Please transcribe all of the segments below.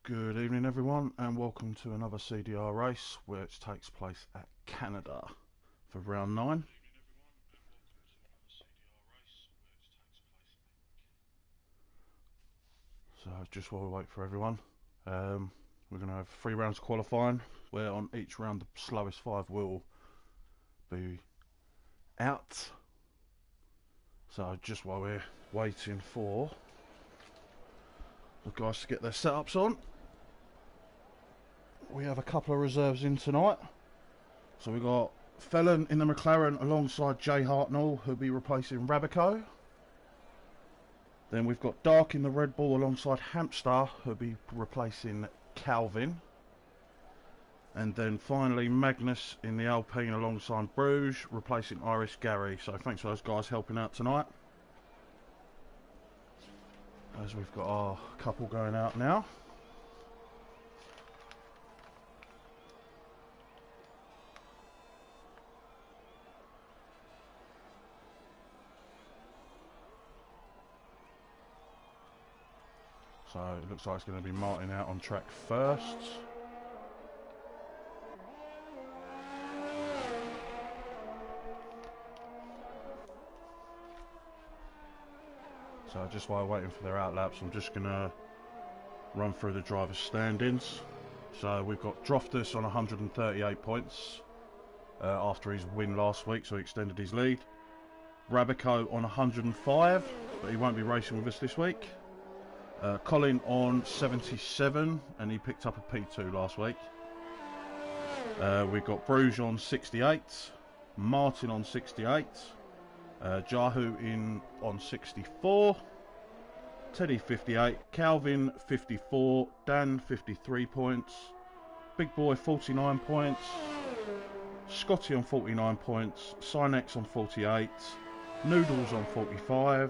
Good evening everyone and welcome to another CDR race which takes place at Canada for round 9. So just while we wait for everyone, we're going to have 3 rounds qualifying where on each round the slowest 5 will be out. So just while we're waiting for the guys to get their setups on, we have a couple of reserves in tonight. So we've got Felon in the McLaren alongside Jay Hartnell, who'll be replacing Rabico. Then we've got Dark in the Red Bull alongside Hamster, who'll be replacing Calvin. And then finally Magnus in the Alpine alongside Bruges, replacing Irish Gary. So thanks for those guys helping out tonight. As we've got our couple going out now. So it looks like it's going to be Martin out on track first. So just while waiting for their out laps, I'm just going to run through the drivers' standings. So we've got Droftus on 138 points after his win last week, so he extended his lead. Rabico on 105, but he won't be racing with us this week. Colin on 77, and he picked up a P2 last week. We've got Bruges on 68, Martin on 68, Jahu in on 64, Teddy 58, Calvin 54, Dan 53 points, Big Boy 49 points, Scotty on 49 points, Synex on 48, Noodles on 45,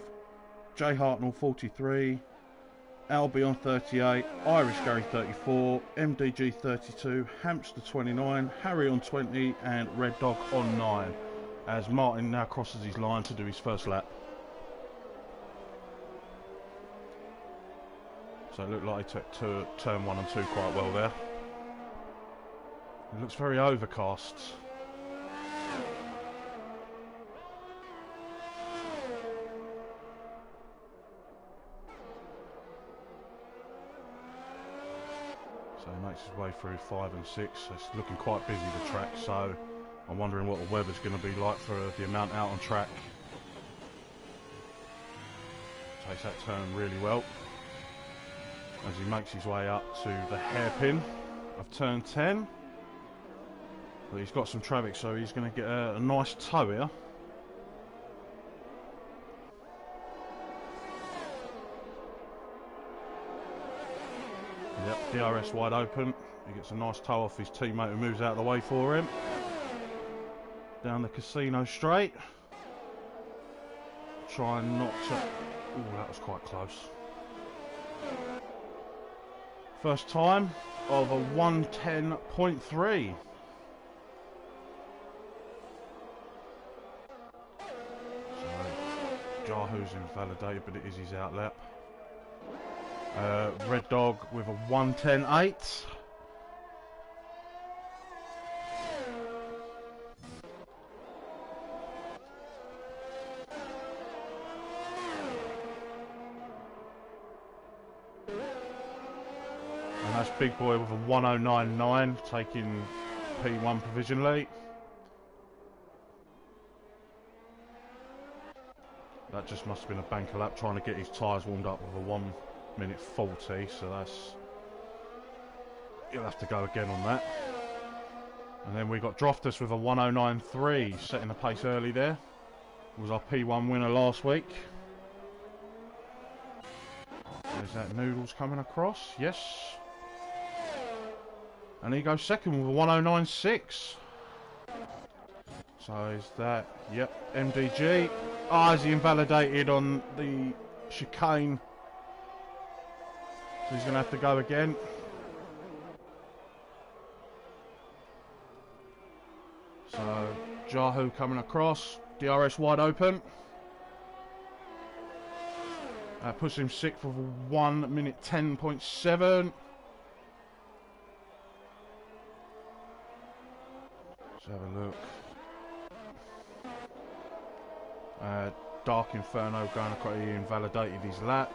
Jay Hartnell 43, Albie on 38, Irish Gary 34, MDG 32, Hamster 29, Harry on 20 and Red Dog on 9 as Martin now crosses his line to do his first lap. So it looked like he took turn 1 and 2 quite well there. It looks very overcast. So he makes his way through 5 and 6. It's looking quite busy, the track, so I'm wondering what the weather's going to be like for the amount out on track. Takes that turn really well as he makes his way up to the hairpin of turn 10. But he's got some traffic, so he's going to get a nice tow here. Yep, DRS wide open. He gets a nice tow off his teammate who moves out of the way for him. Down the casino straight. Trying not to... Ooh, that was quite close. First time of a 110.3. So, Jahu's invalidated, but it is his out lap. Red Dog with a 110.8. And that's Big Boy with a 109.9, taking P1 provisionally. That just must have been a banker lap trying to get his tyres warmed up with a 1:40, so that's... He'll have to go again on that. And then we got Droftus with a 109.3, setting the pace early there. Was our P1 winner last week. There's that Noodles coming across, yes. And he goes second with a 109.6. So is that, yep, MDG. Ah, is he invalidated on the chicane? So he's going to have to go again. So, Jahu coming across. DRS wide open. Puts him 6th with a 1:10.7. Let's have a look. Dark Inferno going across, he invalidated his lap.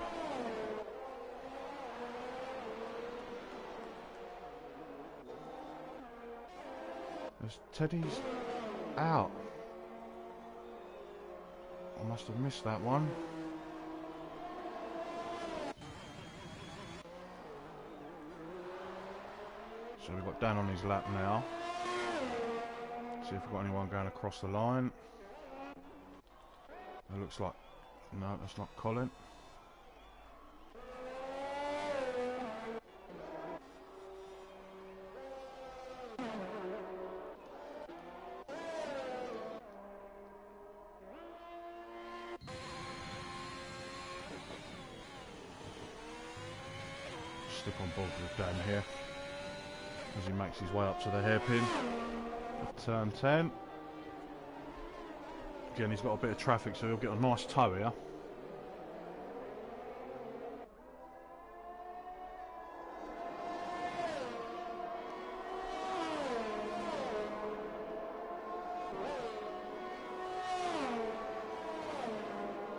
As Teddy's out. I must have missed that one. So we've got Dan on his lap now. See if we've got anyone going across the line. It looks like... no, that's not Colin. Stick on board with Dan here as he makes his way up to the hairpin of turn 10. Again, he's got a bit of traffic, so he'll get a nice toe here.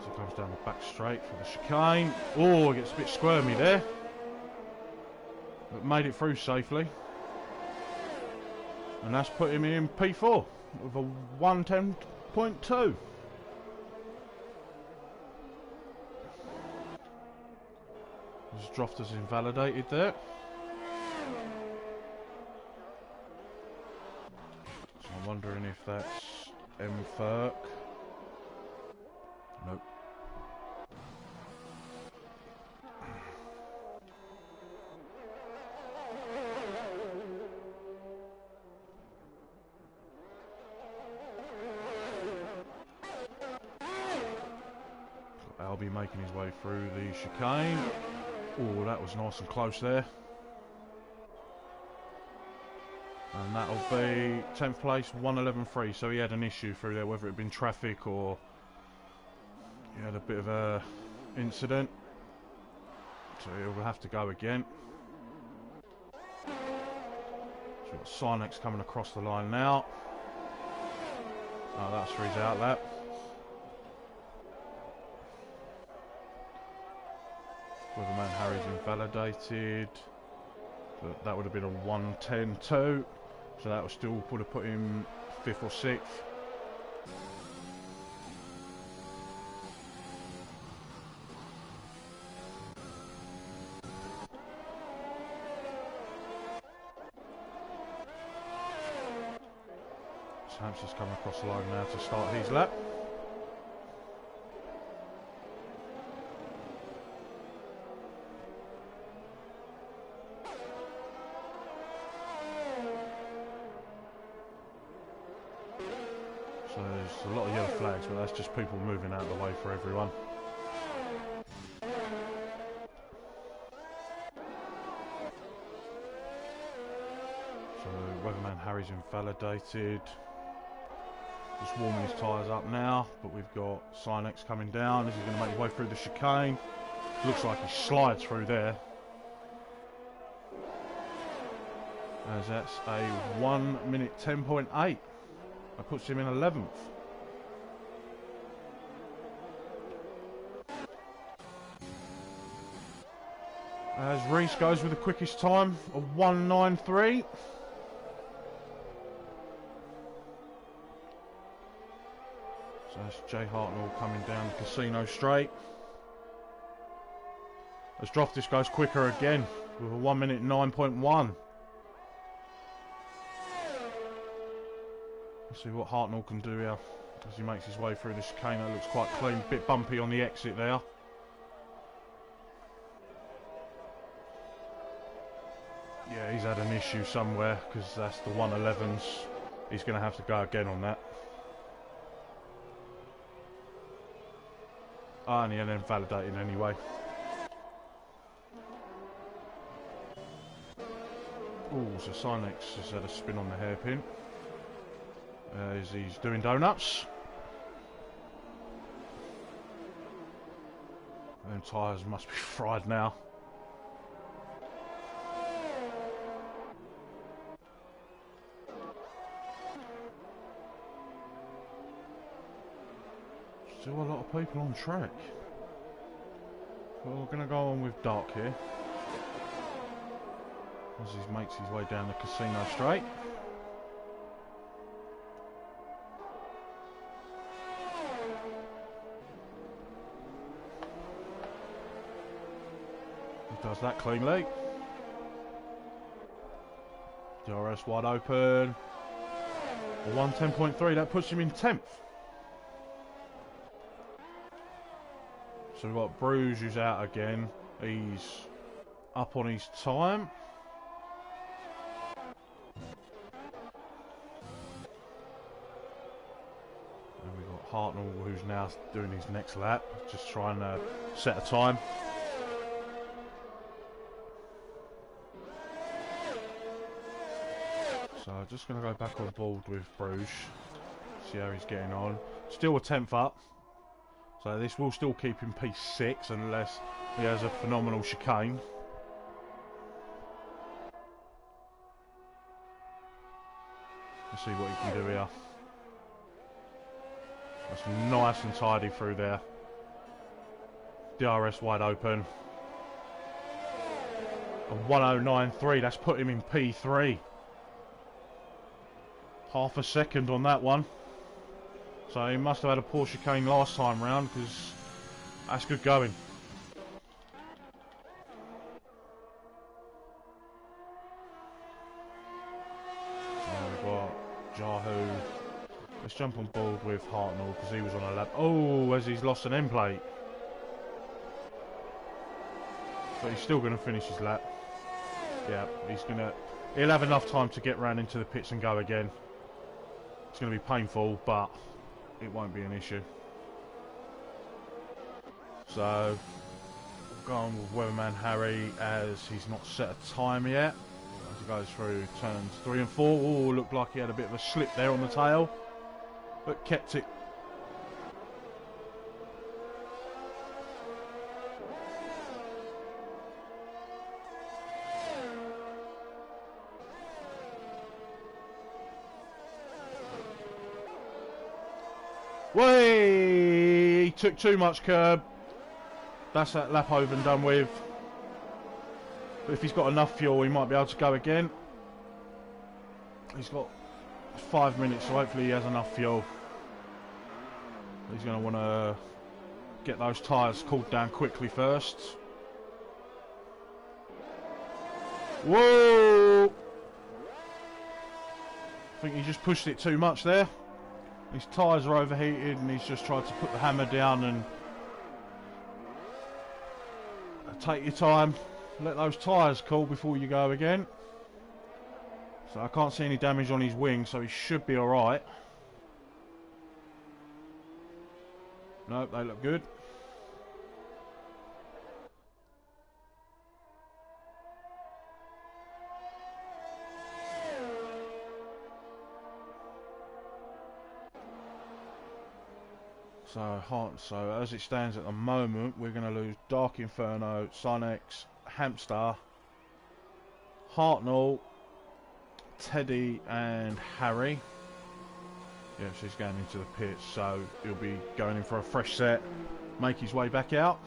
So he comes down the back straight for the chicane. Oh, it gets a bit squirmy there. But made it through safely. And that's put him in P4 with a 110.2. His draft is invalidated there. So I'm wondering if that's M-Ferk. Nope. Albie making his way through the chicane. Oh, that was nice and close there. And that'll be 10th place, 111.3. So he had an issue through there, whether it had been traffic or he had a bit of a incident. So he'll have to go again. So we've got Sinex coming across the line now. Oh, that's for his outlap. Weatherman Harry's invalidated. But that would have been a 110.2. So that would still would have put him 5th or 6th. Hampshire's coming across the line now to start his lap. So there's a lot of yellow flags, but that's just people moving out of the way for everyone. So Weatherman Harry's invalidated. Just warming his tyres up now, but we've got Sinex coming down. This is going to make his way through the chicane. Looks like he slides through there. As that's a 1 minute 10.8. That puts him in 11th. As Reese goes with the quickest time of 1:93. So that's Jay Hartnell coming down the Casino Straight. As Droftis goes quicker again with a 1 minute 9.1. Let's see what Hartnell can do here as he makes his way through the chicane. That looks quite clean, bit bumpy on the exit there. Yeah, he's had an issue somewhere because that's the 111s. He's going to have to go again on that. Ah, and he had invalidated anyway. Oh, so Sinex has had a spin on the hairpin. As he's doing donuts. Them tyres must be fried now. Still a lot of people on track. Well, we're going to go on with Dark here. As he makes his way down the casino straight. He does that cleanly. DRS wide open. A 110.3, that puts him in 10th. So we've got Bruges who's out again. He's up on his time. And we've got Hartnell who's now doing his next lap. Just trying to set a time. So just going to go back on board with Bruges. See how he's getting on. Still a 10th up. So this will still keep him P6 unless he has a phenomenal chicane. Let's see what he can do here. That's nice and tidy through there. DRS wide open. A 109.3, that's put him in P3. Half a second on that one. So he must have had a poor chicane last time round, because that's good going. So we've got Jahu. Let's jump on board with Hartnell, because he was on a lap. Oh, as he's lost an end plate. But he's still going to finish his lap. Yeah, he'll have enough time to get round into the pits and go again. It's going to be painful, but it won't be an issue. So, going with Weatherman Harry as he's not set a time yet. As he goes through turns 3 and 4. Oh, looked like he had a bit of a slip there on the tail, but kept it. Way he took too much curb. That's that lap over and done with. But if he's got enough fuel, he might be able to go again. He's got 5 minutes, so hopefully he has enough fuel. He's going to want to get those tyres cooled down quickly first. Whoa! I think he just pushed it too much there. His tyres are overheated and he's just tried to put the hammer down and take your time. Let those tyres cool before you go again. So I can't see any damage on his wing, so he should be alright. Nope, they look good. So as it stands at the moment, we're going to lose Dark Inferno, Sinex, Hamster, Hartnell, Teddy and Harry. Yeah, she's going into the pits, so he'll be going in for a fresh set, make his way back out.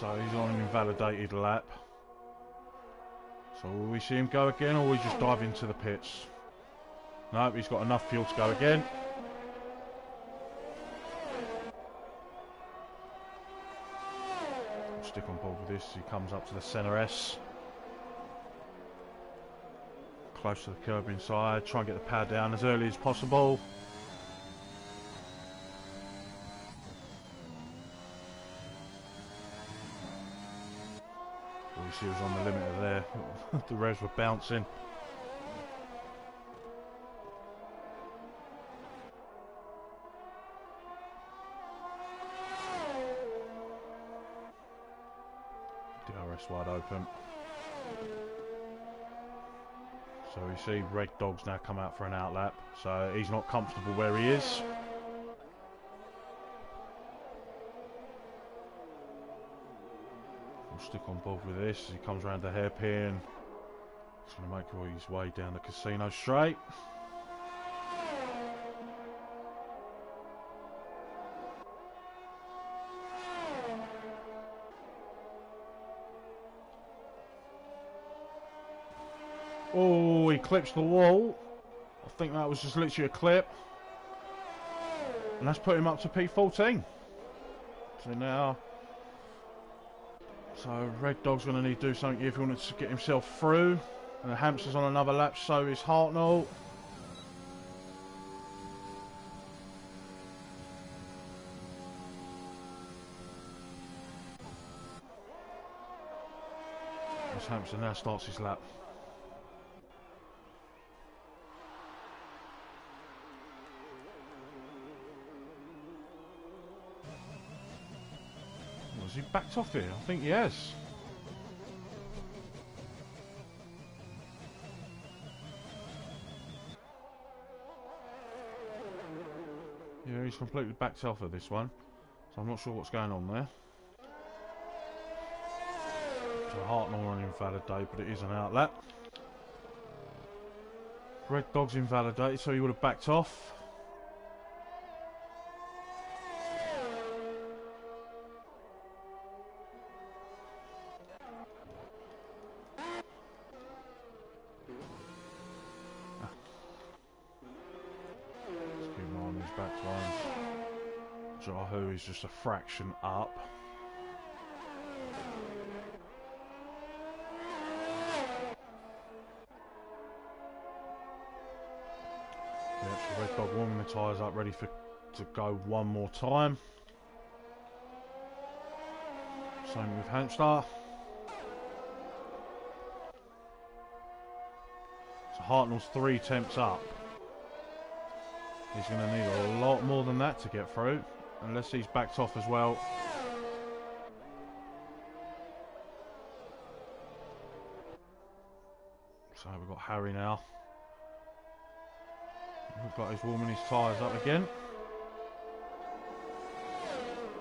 So he's on an invalidated lap. So will we see him go again, or will we just dive into the pits? No, he's got enough fuel to go again. We'll stick on board with this. He comes up to the centre S. Close to the curb inside. Try and get the power down as early as possible. You see, he was on the limiter there. The revs were bouncing. DRS wide open. So we see Red Dog's now come out for an outlap, so he's not comfortable where he is. We'll stick on board with this. He comes around the hairpin. He's going to make his way down the casino straight. Oh, he clips the wall. I think that was just literally a clip. And that's put him up to P14. So Red Dog's going to need to do something if he wants to get himself through. And the Hamster's on another lap, so is Hartnell. This Hamster now starts his lap. Has he backed off here? I think he has. Yeah, he's completely backed off of this one. So I'm not sure what's going on there. So Hartnell on invalidate, but it is an outlap. Red Dog's invalidated, so he would have backed off. Yahoo is just a fraction up. Yep, so Red Dog warming the tyres up, ready to go one more time. Same with Hamster. So Hartnell's 3 attempts up. He's going to need a lot more than that to get through, unless he's backed off as well. So we've got Harry now. Looks like he's warming his tyres up again.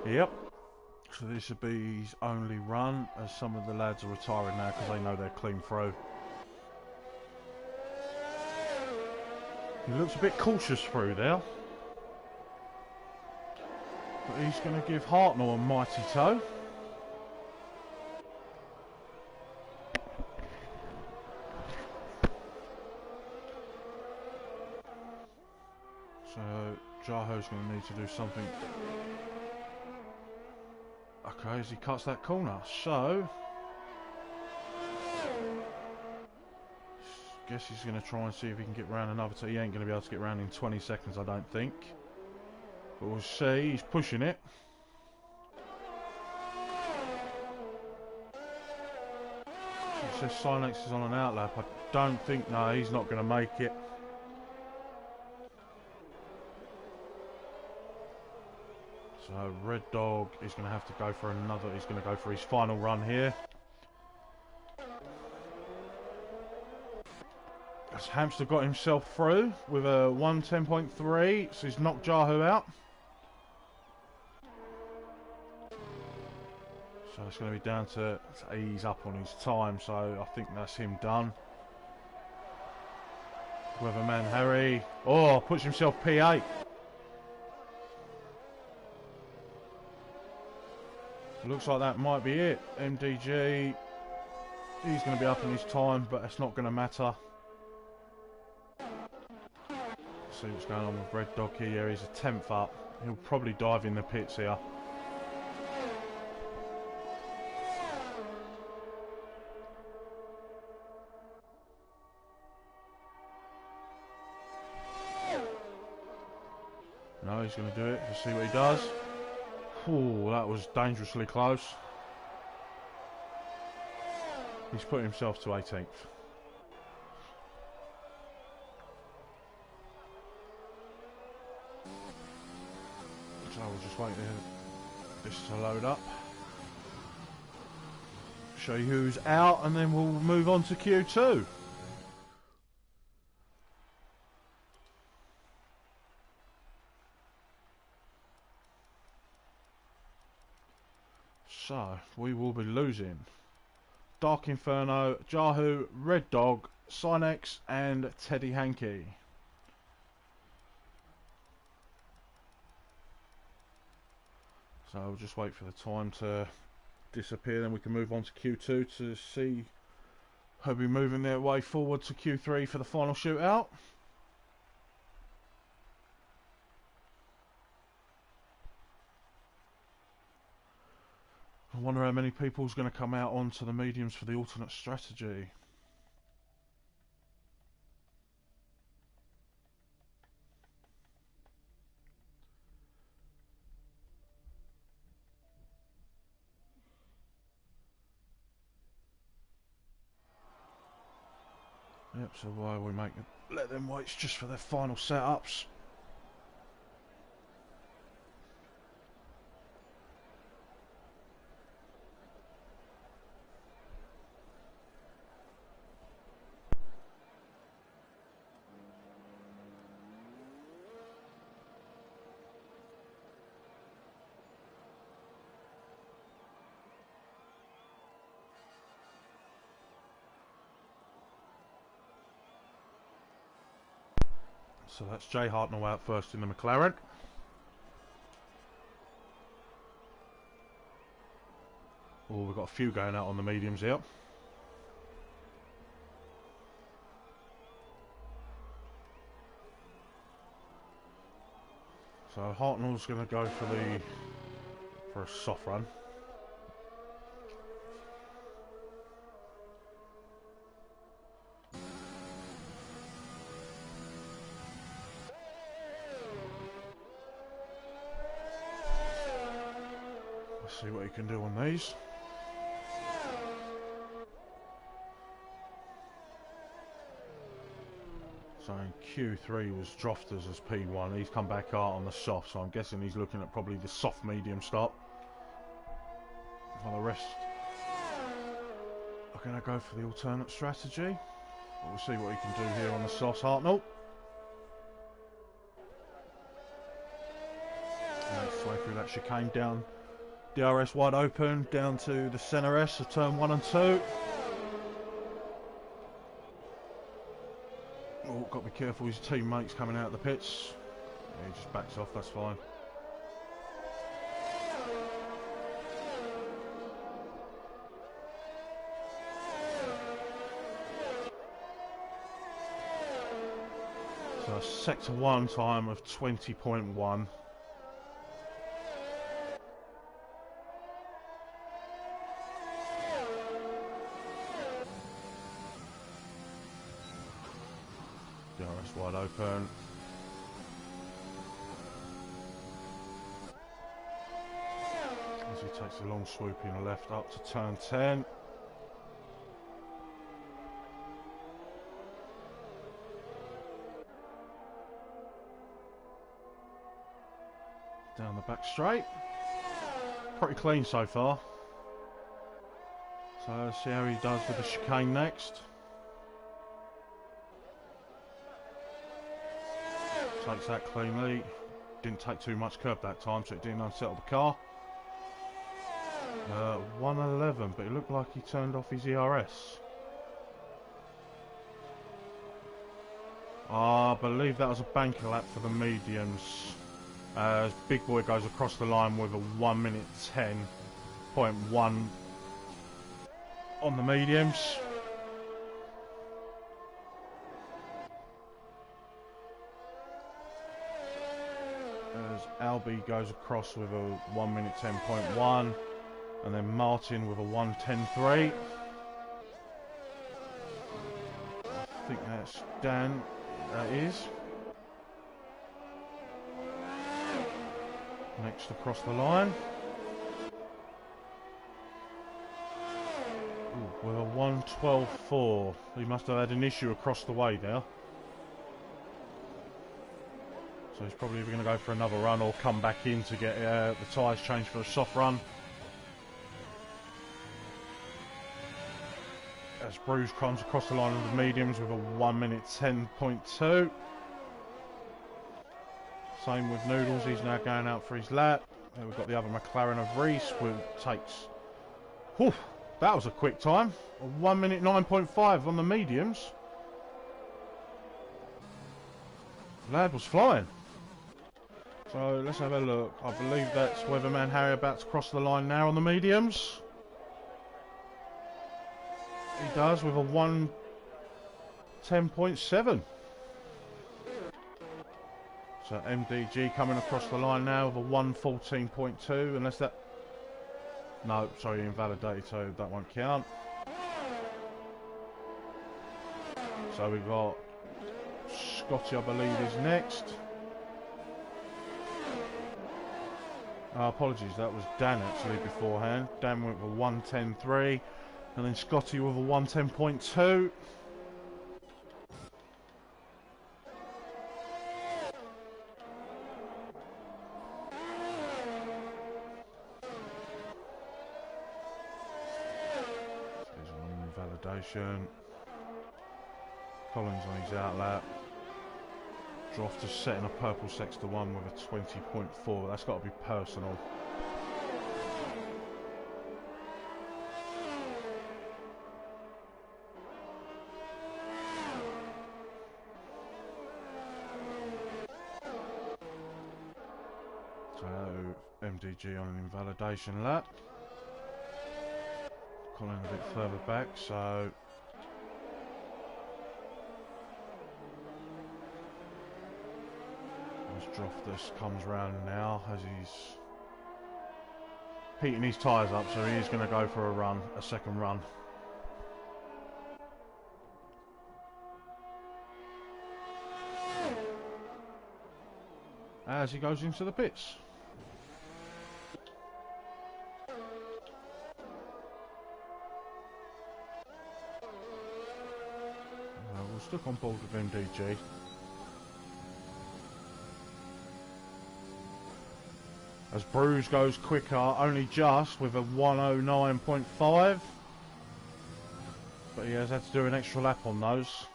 Yep. So this will be his only run, as some of the lads are retiring now because they know they're clean through. He looks a bit cautious through there. But he's going to give Hartnell a mighty toe. So Jaho's going to need to do something. Okay, as he cuts that corner. So guess he's going to try and see if he can get round another two. He ain't going to be able to get round in 20 seconds, I don't think. But we'll see. He's pushing it. It says Silex is on an outlap. I don't think, no, he's not going to make it. So Red Dog is going to have to go for another. He's going to go for his final run here. As Hamster got himself through with a 1:10.3, so he's knocked Yahoo out. So it's going to be down to ease up on his time, so I think that's him done. Weatherman Harry, oh, puts himself P8. Looks like that might be it. MDG, he's going to be up in his time, but that's not going to matter. See what's going on with Red Dog here. He's a 10th up. He'll probably dive in the pits here. No, he's going to do it. Let's see what he does. Oh, that was dangerously close. He's put himself to 18th. So we'll just wait for this to load up. Show you who's out, and then we'll move on to Q2. So we will be losing Dark Inferno, Yahoo, Red Dog, Sinex, and Teddy Hankey. So we'll just wait for the time to disappear, then we can move on to Q2 to see He'll be moving their way forward to Q3 for the final shootout. I wonder how many people's going to come out onto the mediums for the alternate strategy. Yep, so why we let them wait just for their final setups. So that's Jay Hartnell out first in the McLaren. Oh, we've got a few going out on the mediums here. So Hartnell's going to go for a soft run. Let's see what he can do on these. So in Q3 was Drofters as P1. He's come back out on the soft, so I'm guessing he's looking at probably the soft medium stop. For the rest are going to go for the alternate strategy. We'll see what he can do here on the softs, Hartnell. Makes his way through that chicane down. DRS wide open, down to the centre S of turn 1 and 2. Oh, got to be careful, his teammates coming out of the pits. Yeah, he just backs off, that's fine. So sector 1 time of 20.1. DRS wide open. As he takes a long swooping left up to turn 10. Down the back straight. Pretty clean so far. So let's see how he does with the chicane next. Takes that cleanly. Didn't take too much curb that time, so it didn't unsettle the car. 111, but it looked like he turned off his ERS. I believe that was a banker lap for the mediums. As Big Boy goes across the line with a 1 minute 10.1 on the mediums. As Albie goes across with a 1 minute 10.1, and then Martin with a 1:10.3. I think that's Dan. That is. Next across the line. Ooh, with a 1:12.4. He must have had an issue across the way now. So he's probably going to go for another run or come back in to get the tyres changed for a soft run. As Bruce comes across the line of the mediums with a 1 minute 10.2. Same with Noodles, he's now going out for his lap. Then we've got the other McLaren of Reese, who takes... Whew, that was a quick time. A 1 minute 9.5 on the mediums. Lad was flying. So let's have a look. I believe that's Weatherman Harry about to cross the line now on the mediums. He does with a 1:10.7. So MDG coming across the line now with a 1:14.2, unless that... No, sorry, invalidated, so that won't count. So we've got Scotty, I believe, is next. Apologies, that was Dan actually beforehand. Dan went with a 1:10.3, and then Scotty with a 1:10.2. Validation. Collins on his outlap. Droft just setting a purple Sexter 1 with a 20.4. That's got to be personal. So MDG on an invalidation lap. Colin a bit further back, so as Droftus comes round now, as he's heating his tyres up, so he is going to go for a run, a second run. As he goes into the pits. We'll stick on board with MDG. As Bruce goes quicker, only just with a 1:09.5. But he has had to do an extra lap on those.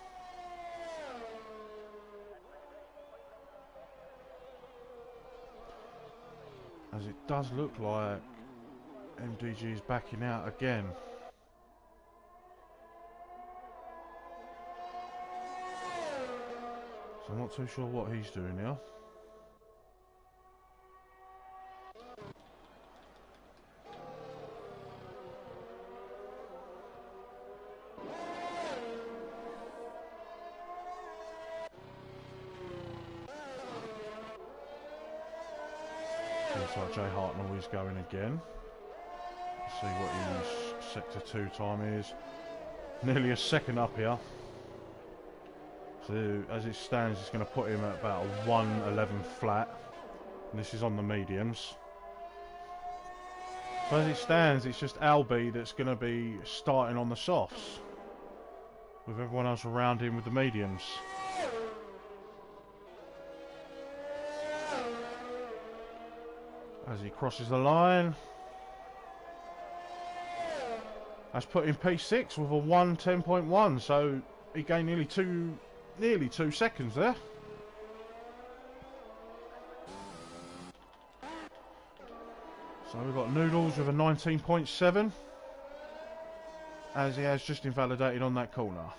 As it does look like MDG is backing out again. So I'm not too sure what he's doing now. Looks like Jay Hartnell is going again. Let's see what his sector 2 time is. Nearly a second up here. So as it stands, it's going to put him at about a 1:11 flat. And this is on the mediums. So as it stands, it's just Albie that's going to be starting on the softs, with everyone else around him with the mediums. As he crosses the line, that's put him P6 with a 1:10.1. So he gained nearly two seconds there. So we've got Noodles with a 19.7, as he has just invalidated on that corner.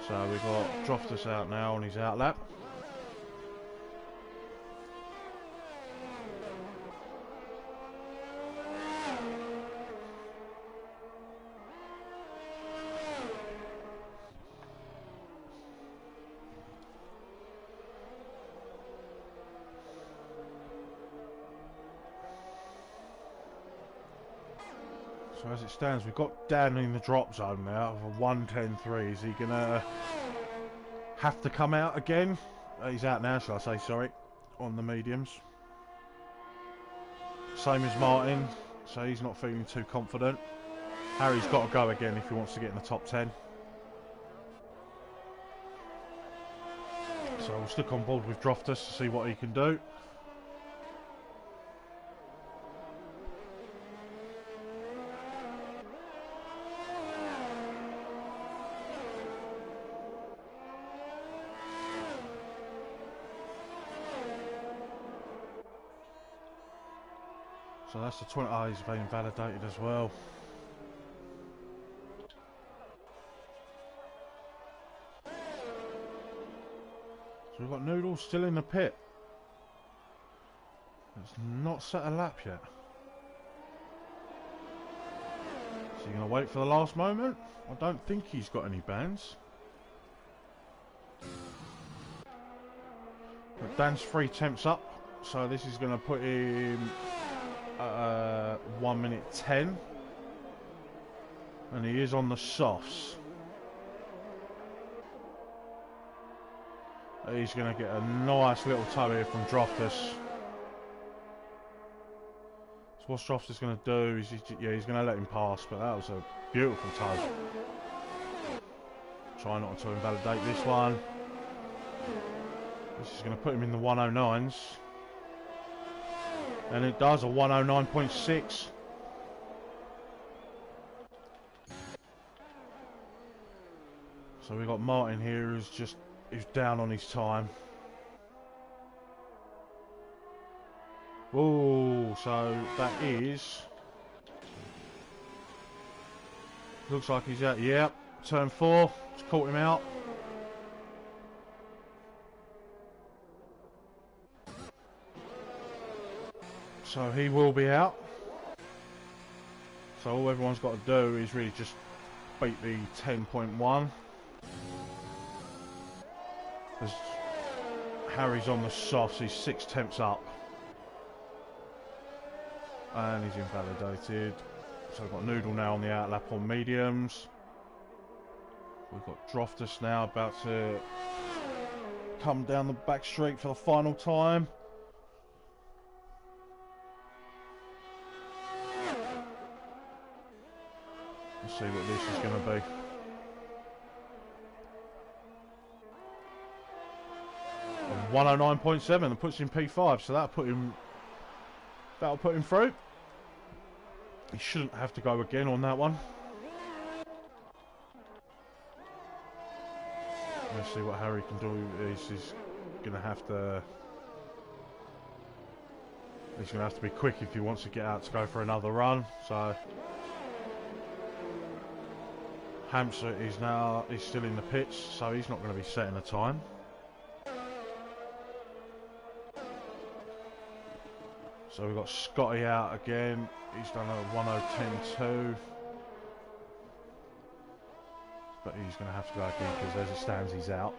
So we've got Droftus out now on his outlap. So as it stands, we've got Dan in the drop zone now of a 1:10.3. Is he going to have to come out again? He's out now, shall I say, sorry, on the mediums. Same as Martin, so he's not feeling too confident. Harry's got to go again if he wants to get in the top 10. So we'll stick on board with Droftus to see what he can do. So that's the 20. Oh, he's been validated as well. So we've got Noodles still in the pit. It's not set a lap yet. he going to wait for the last moment? I don't think he's got any bans. But Dan's 3 temps up, so this is going to put him 1 minute 10. And he is on the softs. He's going to get a nice little toe here from Droftus. So what Droftus going to do is, he's going to let him pass, but that was a beautiful toe. Try not to invalidate this one. This is going to put him in the 109s. And it does, a 109.6. So we've got Martin here who's down on his time. Whoa, so that is... Looks like he's out, yep, turn 4, it's caught him out. So he will be out. So all everyone's got to do is really just beat the 10.1. As Harry's on the softs, he's 6 temps up. And he's invalidated. So we've got Noodle now on the outlap on mediums. We've got Droftus now about to come down the back straight for the final time. Let's see what this is going to be. A 109.7 and puts him P5, so that'll put him through. He shouldn't have to go again on that one. Let's see what Harry can do. He's going to have to. He's going to have to be quick if he wants to get out to go for another run. So Hamster is still in the pits, so he's not going to be setting a time. So we've got Scotty out again. He's done a 1:10.2. But he's going to have to go again because as it stands, he's out.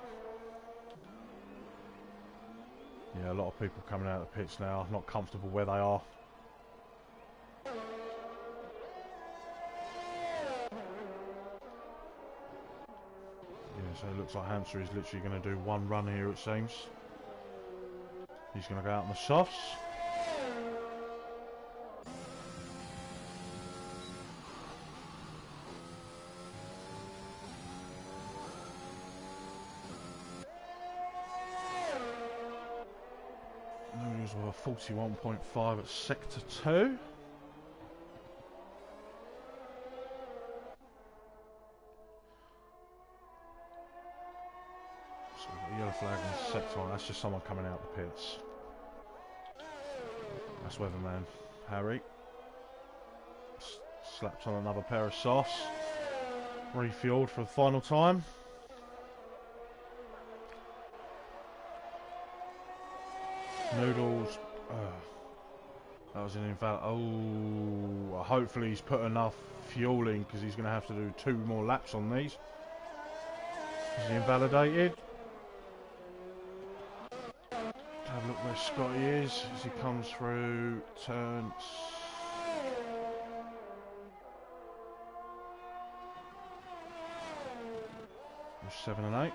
Yeah, a lot of people coming out of the pits now, not comfortable where they are. Yeah, so it looks like Hamster is literally going to do one run here, it seems. He's going to go out on the softs. Noodles with a 41.5 at sector 2. So we've got yellow flag in sector 1. That's just someone coming out the pits. That's Weatherman Harry. Slapped on another pair of softs. Refueled for the final time. Noodles. That was an invalid. Oh, hopefully he's put enough fuel in because he's going to have to do 2 more laps on these. Is he invalidated? Have a look where Scotty is as he comes through turns. 7 and 8.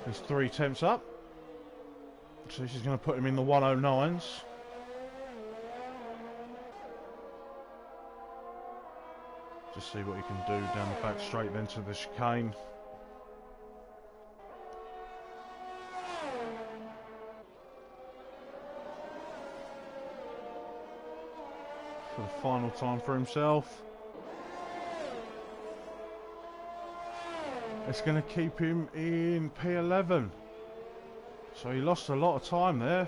He's 3 temps up. So this is going to put him in the 109s. Just see what he can do down the back straight then to the chicane. For the final time for himself. It's going to keep him in P11. So he lost a lot of time there.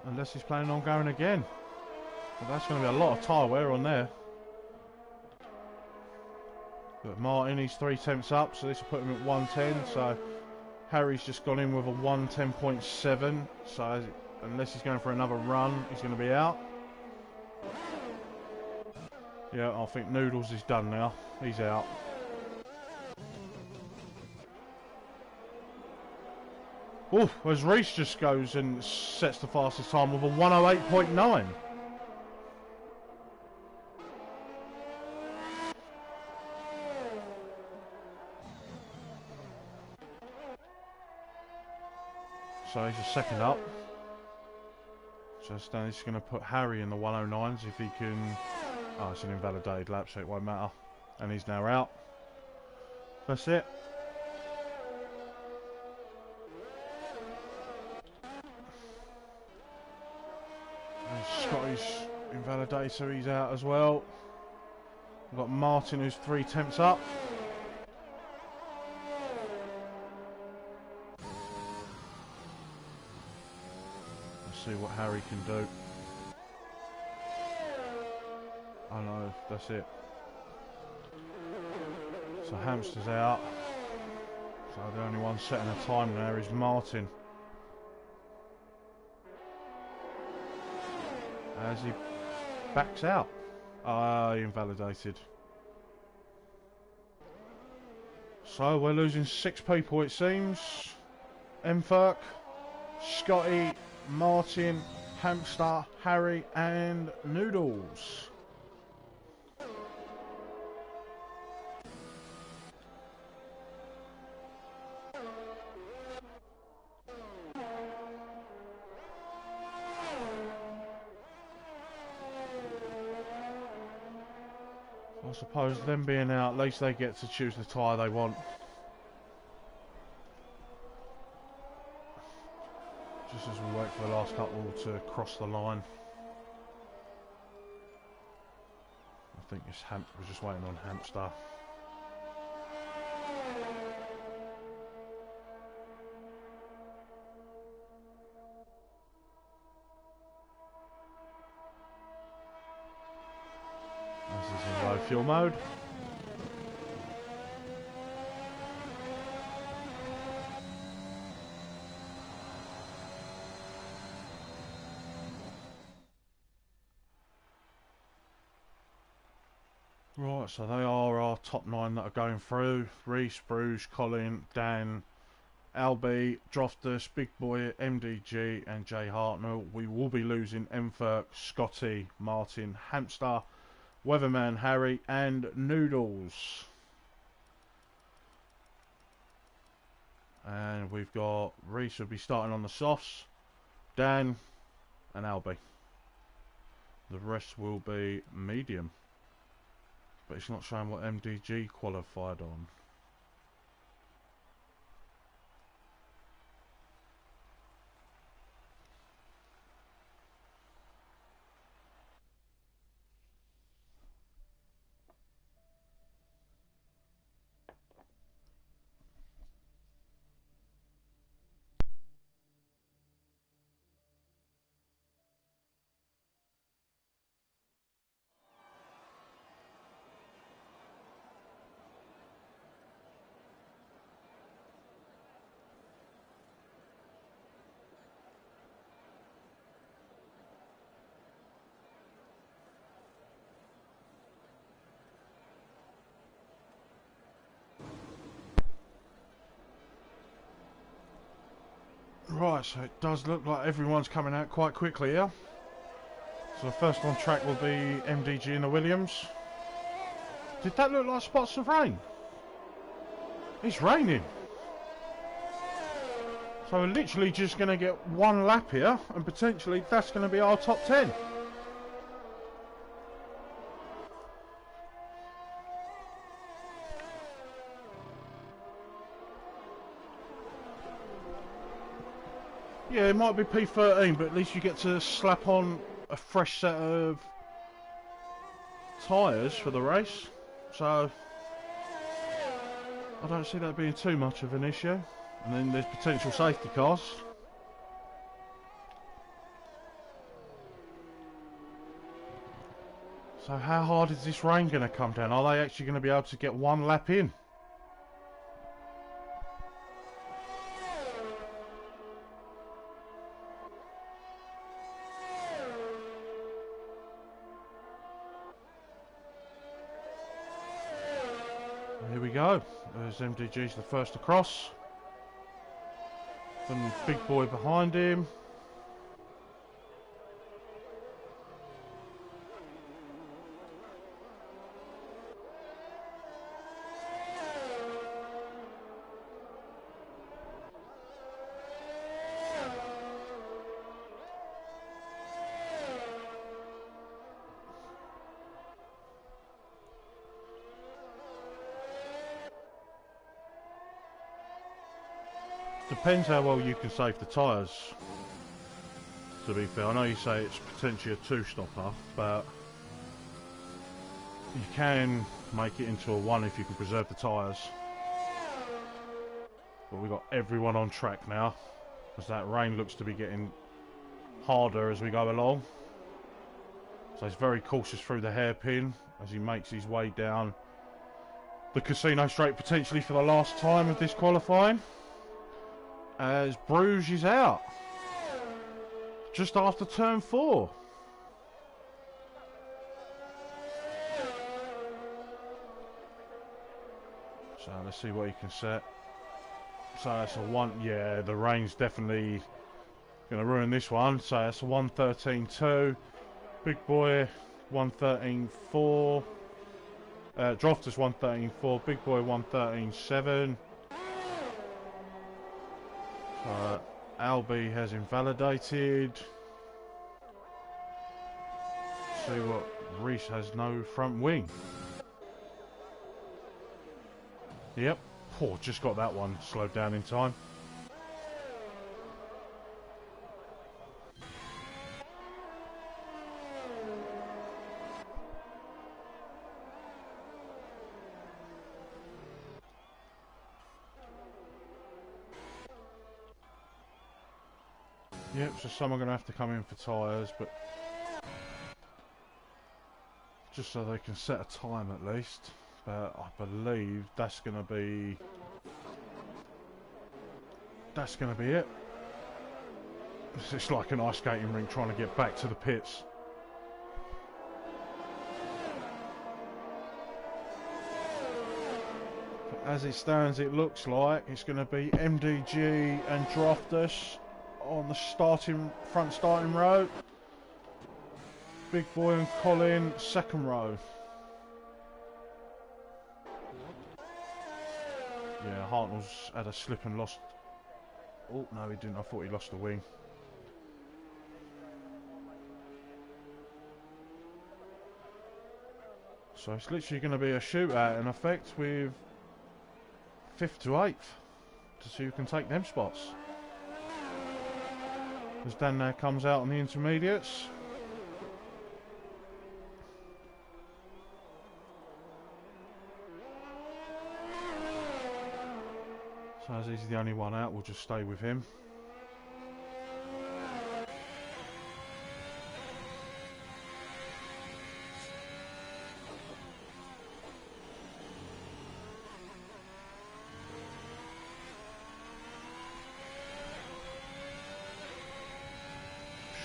Unless he's planning on going again. Well, that's going to be a lot of tyre wear on there. But Martin, he's 3 temps up, so this will put him at 110. So Harry's just gone in with a 1:10.7, so unless he's going for another run, he's going to be out. Yeah, I think Noodles is done now. He's out. Oof, as Reese just goes and sets the fastest time with a 1:08.9. So he's a second up. Just now he's going to put Harry in the 1:09s if he can. Oh, it's an invalidated lap, so it won't matter. And he's now out. That's it. And Scotty's invalidated, so he's out as well. We've got Martin, who's 3/10 up. Let's see what Harry can do. I know, that's it. So Hamster's out. So the only one setting a time there is Martin. As he backs out. Invalidated. So we're losing 6 people, it seems. Mferk, Scotty, Martin, Hamster, Harry and Noodles. I suppose them being out, at least they get to choose the tyre they want. Just as we wait for the last couple to cross the line. I think it's we're just waiting on Hamster. This is in low fuel mode. Right, so they are our top 9 that are going through. Reese, Bruges, Colin, Dan, Albie, Droftus, Big Boy, MDG and Jay Hartnell. We will be losing Mferk, Scotty, Martin, Hamster, Weatherman, Harry and Noodles. And we've got Reese will be starting on the softs, Dan and Albie. The rest will be medium. But it's not showing what MDG qualified on. Right, so it does look like everyone's coming out quite quickly here. So the first on track will be MDG in the Williams. Did that look like spots of rain? It's raining. So we're literally just going to get one lap here and potentially that's going to be our top 10. Yeah, it might be P13, but at least you get to slap on a fresh set of tyres for the race. So I don't see that being too much of an issue. And then there's potential safety cars. So how hard is this rain going to come down? Are they actually going to be able to get one lap in? go. There's MDG's the first across. Then Big Boy behind him. Depends how well you can save the tyres, to be fair. I know you say it's potentially a two-stopper, but you can make it into a one if you can preserve the tyres. But we've got everyone on track now, because that rain looks to be getting harder as we go along. So he's very cautious through the hairpin as he makes his way down the casino straight, potentially for the last time of this qualifying. As Bruges is out just after turn 4. So let's see what he can set. So that's a 1. Yeah, the rain's definitely going to ruin this one. So that's a 113.2. Big Boy 113.4. Drofter's 113.4. Big Boy 113.7. Albie has invalidated. See what Reese has no front wing. Yep. Oh, just got that one slowed down in time. Yep, so some are going to have to come in for tyres, but just so they can set a time at least. But I believe that's going to be it. It's like an ice skating rink trying to get back to the pits. But as it stands, it looks like it's going to be MDG and Droftus on the front starting row. Big Boy and Colin second row. Yeah, Hartnell's had a slip and lost. Oh no, he didn't. I thought he lost the wing. So it's literally going to be a shootout in effect with 5th to 8th to see who can take them spots. As Dan now comes out on the intermediates. So as he's the only one out, we'll just stay with him.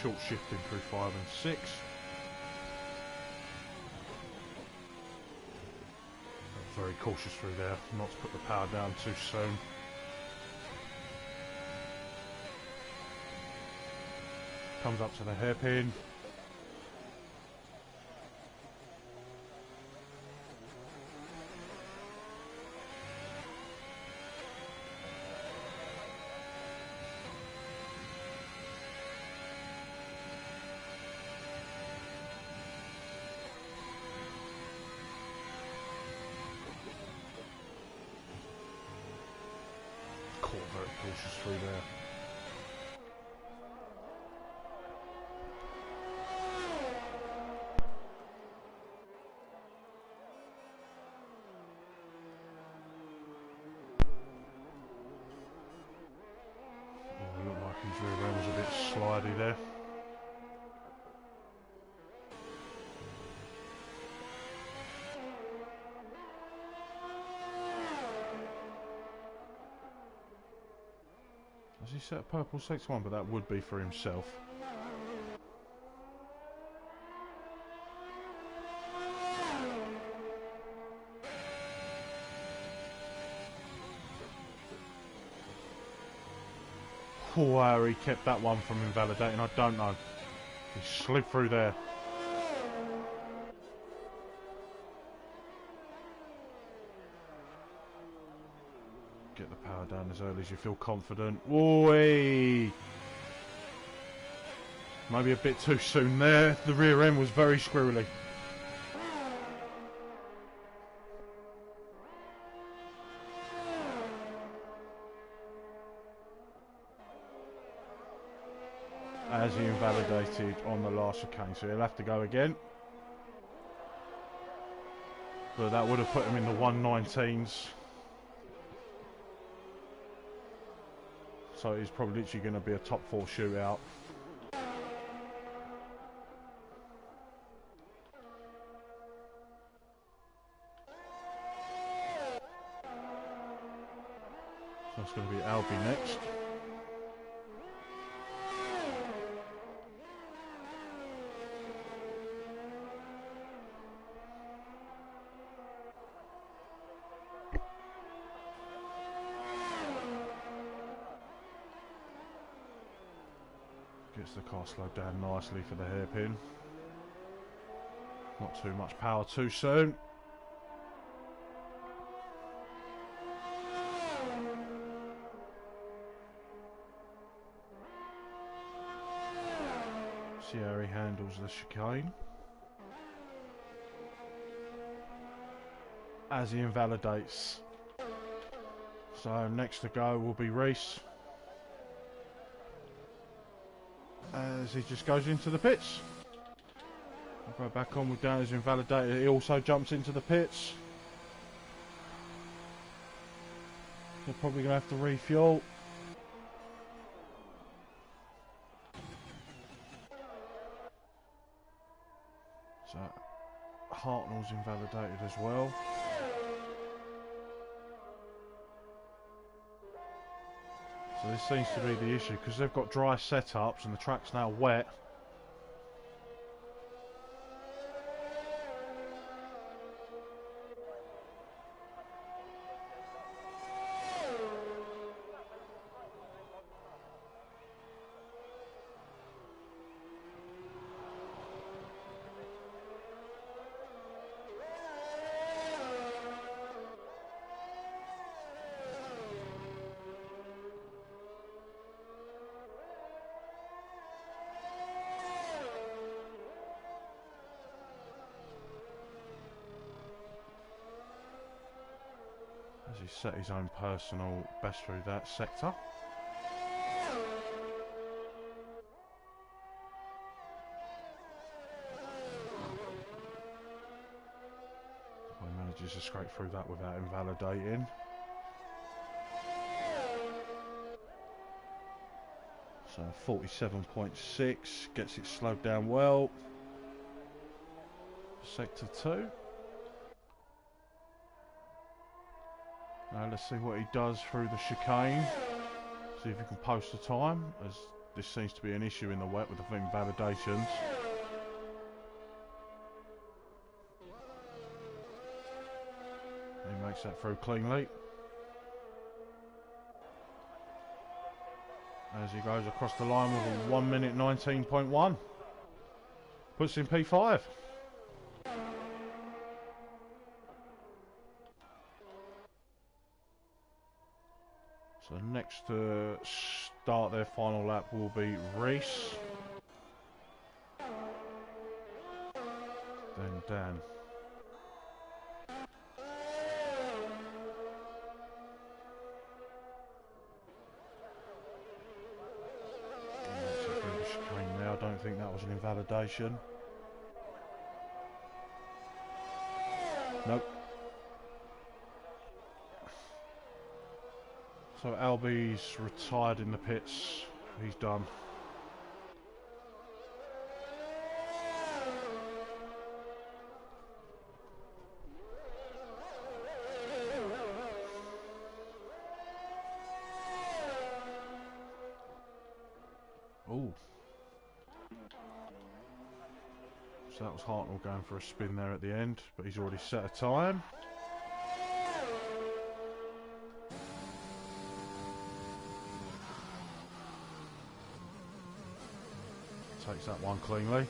Short shifting through 5 and 6. Very cautious through there, not to put the power down too soon. Comes up to the hairpin. Very cautious through there. Oh, looked like his rear end was a bit slidey there. Has he set a purple 6-1? But that would be for himself. Cool how he kept that one from invalidating, I don't know. He slid through there. Get the power down as early as you feel confident. Oi! Maybe a bit too soon there. The rear end was very squirrely. As he invalidated on the last chicane, so he'll have to go again. But that would have put him in the 119s. So it's probably literally going to be a top 4 shootout. So it's going to be Albie next. Gets the car slowed down nicely for the hairpin. Not too much power too soon. See how he handles the chicane. As he invalidates. So next to go will be Reese. As he just goes into the pits. I'll go back on with Dan as invalidated. He also jumps into the pits. They're probably going to have to refuel. So Hartnell's invalidated as well. So this seems to be the issue, because they've got dry setups and the track's now wet. As he set his own personal best through that sector. He manages to scrape through that without invalidating. So 47.6, gets it slowed down well. Sector 2. Now let's see what he does through the chicane. See if he can post the time, as this seems to be an issue in the wet with the invalidations. He makes that through cleanly. As he goes across the line with a 1 minute 19.1. Puts in P5. So next to start their final lap will be Reese. Then Dan. Now, I don't think that was an invalidation. Nope. So Albie's retired in the pits. He's done. Ooh. So that was Hartnell going for a spin there at the end, but he's already set a time. Takes that one cleanly.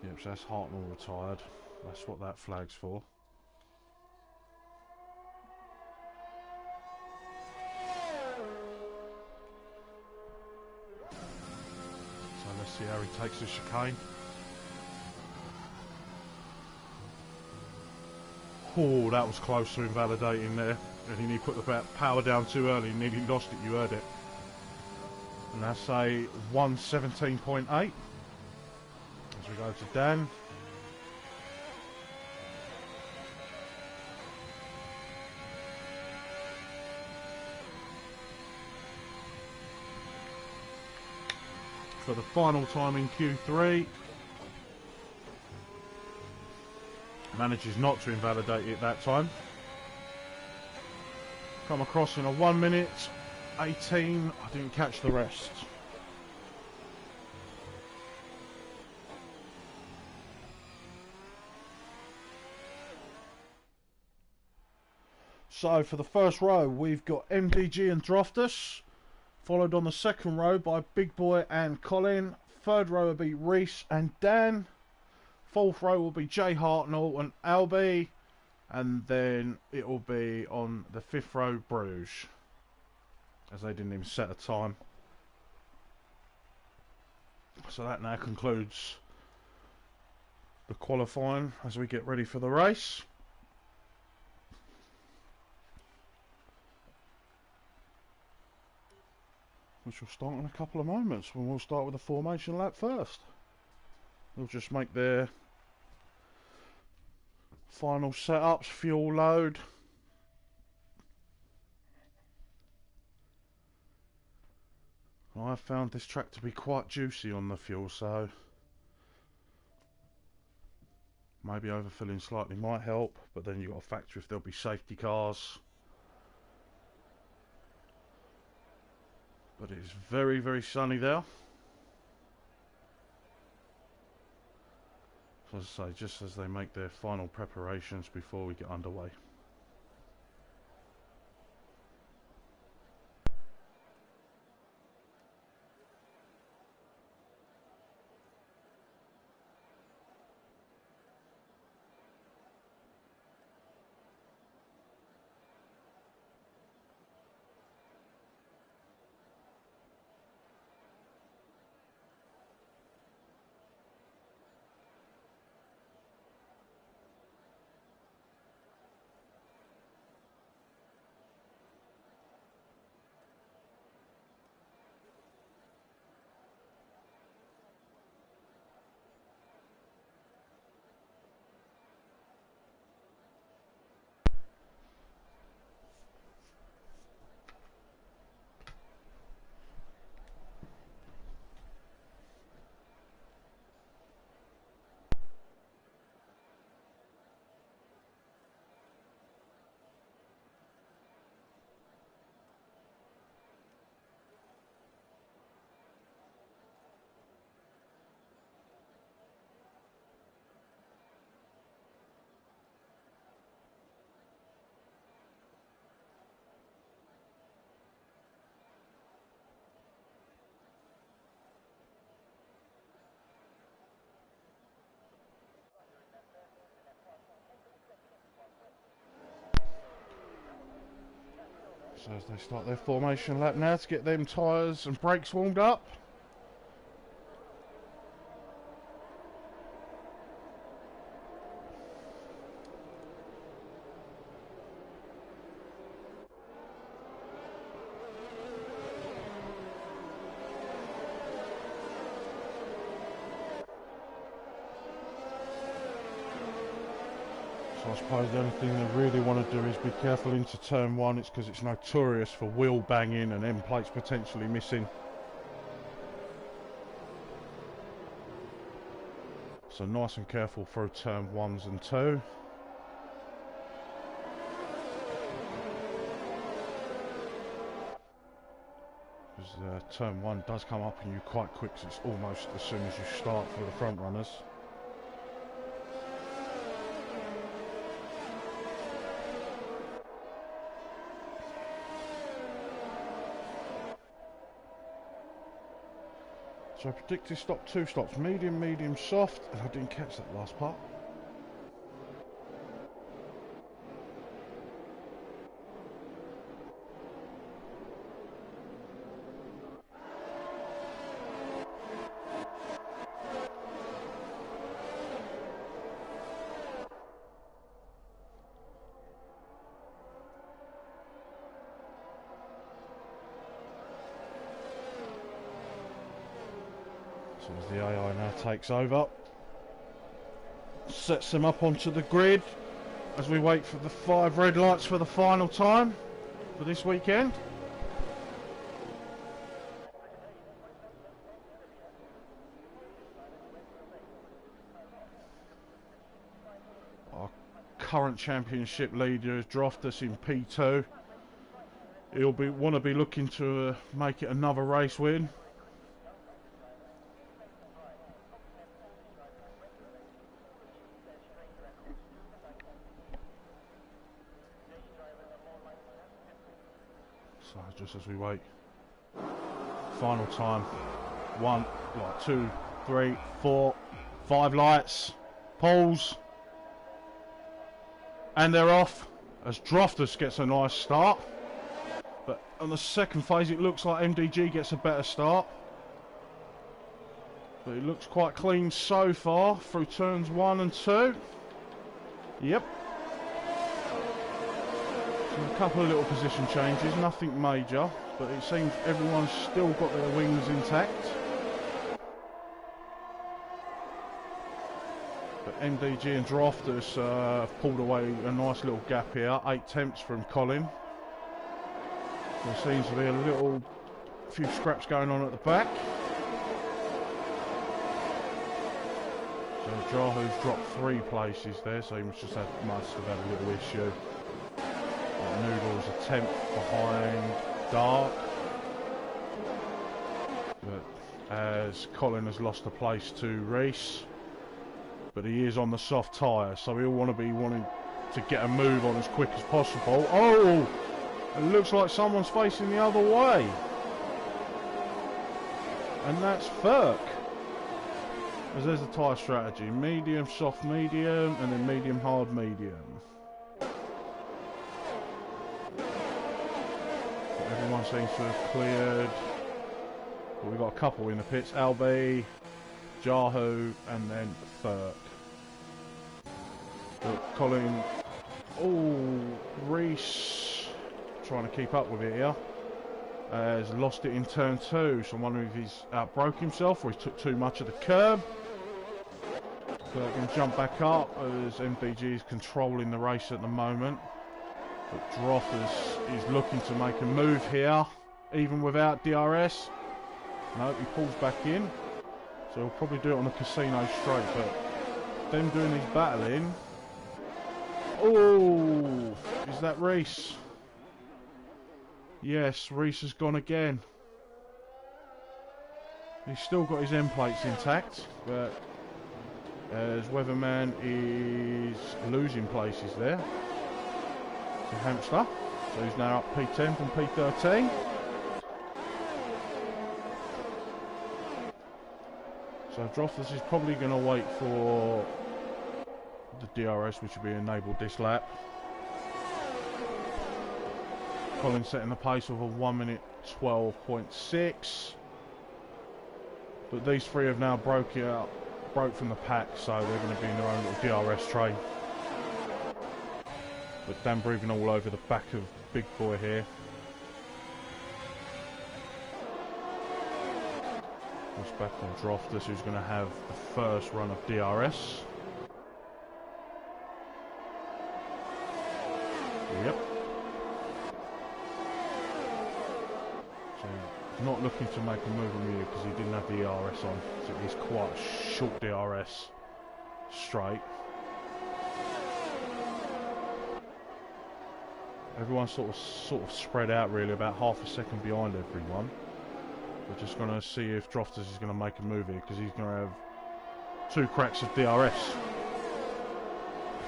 Yep, so that's Hartnell retired. That's what that flag's for. So let's see how he takes the chicane. Oh, that was close to invalidating there. And he put the power down too early and nearly lost it, you heard it. And that's a 117.8. As we go to Dan. For the final time in Q3. Manages not to invalidate it that time. Come across in a 1 minute 18. I didn't catch the rest. So for the first row we've got MDG and Droftus, followed on the second row by Big Boy and Colin. Third row will be Reese and Dan. Fourth row will be Jay Hartnell and Albie, and then it will be on the fifth row Bruges, as they didn't even set a time. So that now concludes the qualifying as we get ready for the race. Which will start in a couple of moments, when we'll start with the formation lap first. They'll just make their final setups, fuel load. I've found this track to be quite juicy on the fuel, so maybe overfilling slightly might help, but then you've got to factor if there'll be safety cars. But it is very, very sunny there. As I say, just as they make their final preparations before we get underway. So as they start their formation lap now to get them tyres and brakes warmed up. So I suppose the only thing they really want to do is be careful into turn one. It's because it's notorious for wheel banging and end plates potentially missing. So nice and careful through turn ones and two. Because turn one does come up on you quite quick, so it's almost as soon as you start for the front runners. So I predicted stop 2 stops, medium, medium, soft, and I didn't catch that last part. So as the AI now takes over, sets them up onto the grid as we wait for the 5 red lights for the final time for this weekend. Our current championship leader is Droftus in P2. He'll want to be looking to make it another race win. So just as we wait, final time, 1, 2, 3, 4, 5 lights, pulls, and they're off as Droftus gets a nice start. But on the second phase it looks like MDG gets a better start. But it looks quite clean so far through turns 1 and 2. Yep. A couple of little position changes, nothing major, but it seems everyone's still got their wings intact. But MDG and Droftus have pulled away a nice little gap here, 8 tenths from Colin. There seems to be a few scraps going on at the back. So Jahu's dropped 3 places there, so he must have had a little issue. Noodle's a tenth behind Dark, but as Colin has lost a place to Reese, but he is on the soft tyre, so he'll want to get a move on as quick as possible. Oh, it looks like someone's facing the other way, and that's Ferk. As there's the tyre strategy: medium, soft, medium, and then medium, hard, medium. Everyone seems to have cleared. But we've got a couple in the pits: Albi, Jahu, and then Ferk. But Colin, Reese, trying to keep up with it here, has lost it in turn 2. So I'm wondering if he's outbroke himself or he took too much of the curb. Ferk can jump back up as MDG is controlling the race at the moment. But Droftus is looking to make a move here, even without DRS. No, he pulls back in. So he'll probably do it on the casino straight, but them doing his battling. Oh, is that Reese? Yes, Reese has gone again. He's still got his end plates intact, but as Weatherman is losing places there. Hamster, so he's now up P10 from P13. So Droftus is probably going to wait for the DRS, which will be enabled this lap. Colin setting the pace of a 1 minute 12.6. But these 3 have now broke from the pack, so they're going to be in their own little DRS train. But Dan breathing all over the back of Big Boy here. It's back on Droftus, who's going to have the first run of DRS. Yep. So he's not looking to make a move on you because he didn't have the DRS on. So it is quite a short DRS straight. Everyone's sort of spread out really, about half a second behind everyone. We're just going to see if Droftus is going to make a move here because he's going to have 2 cracks of DRS.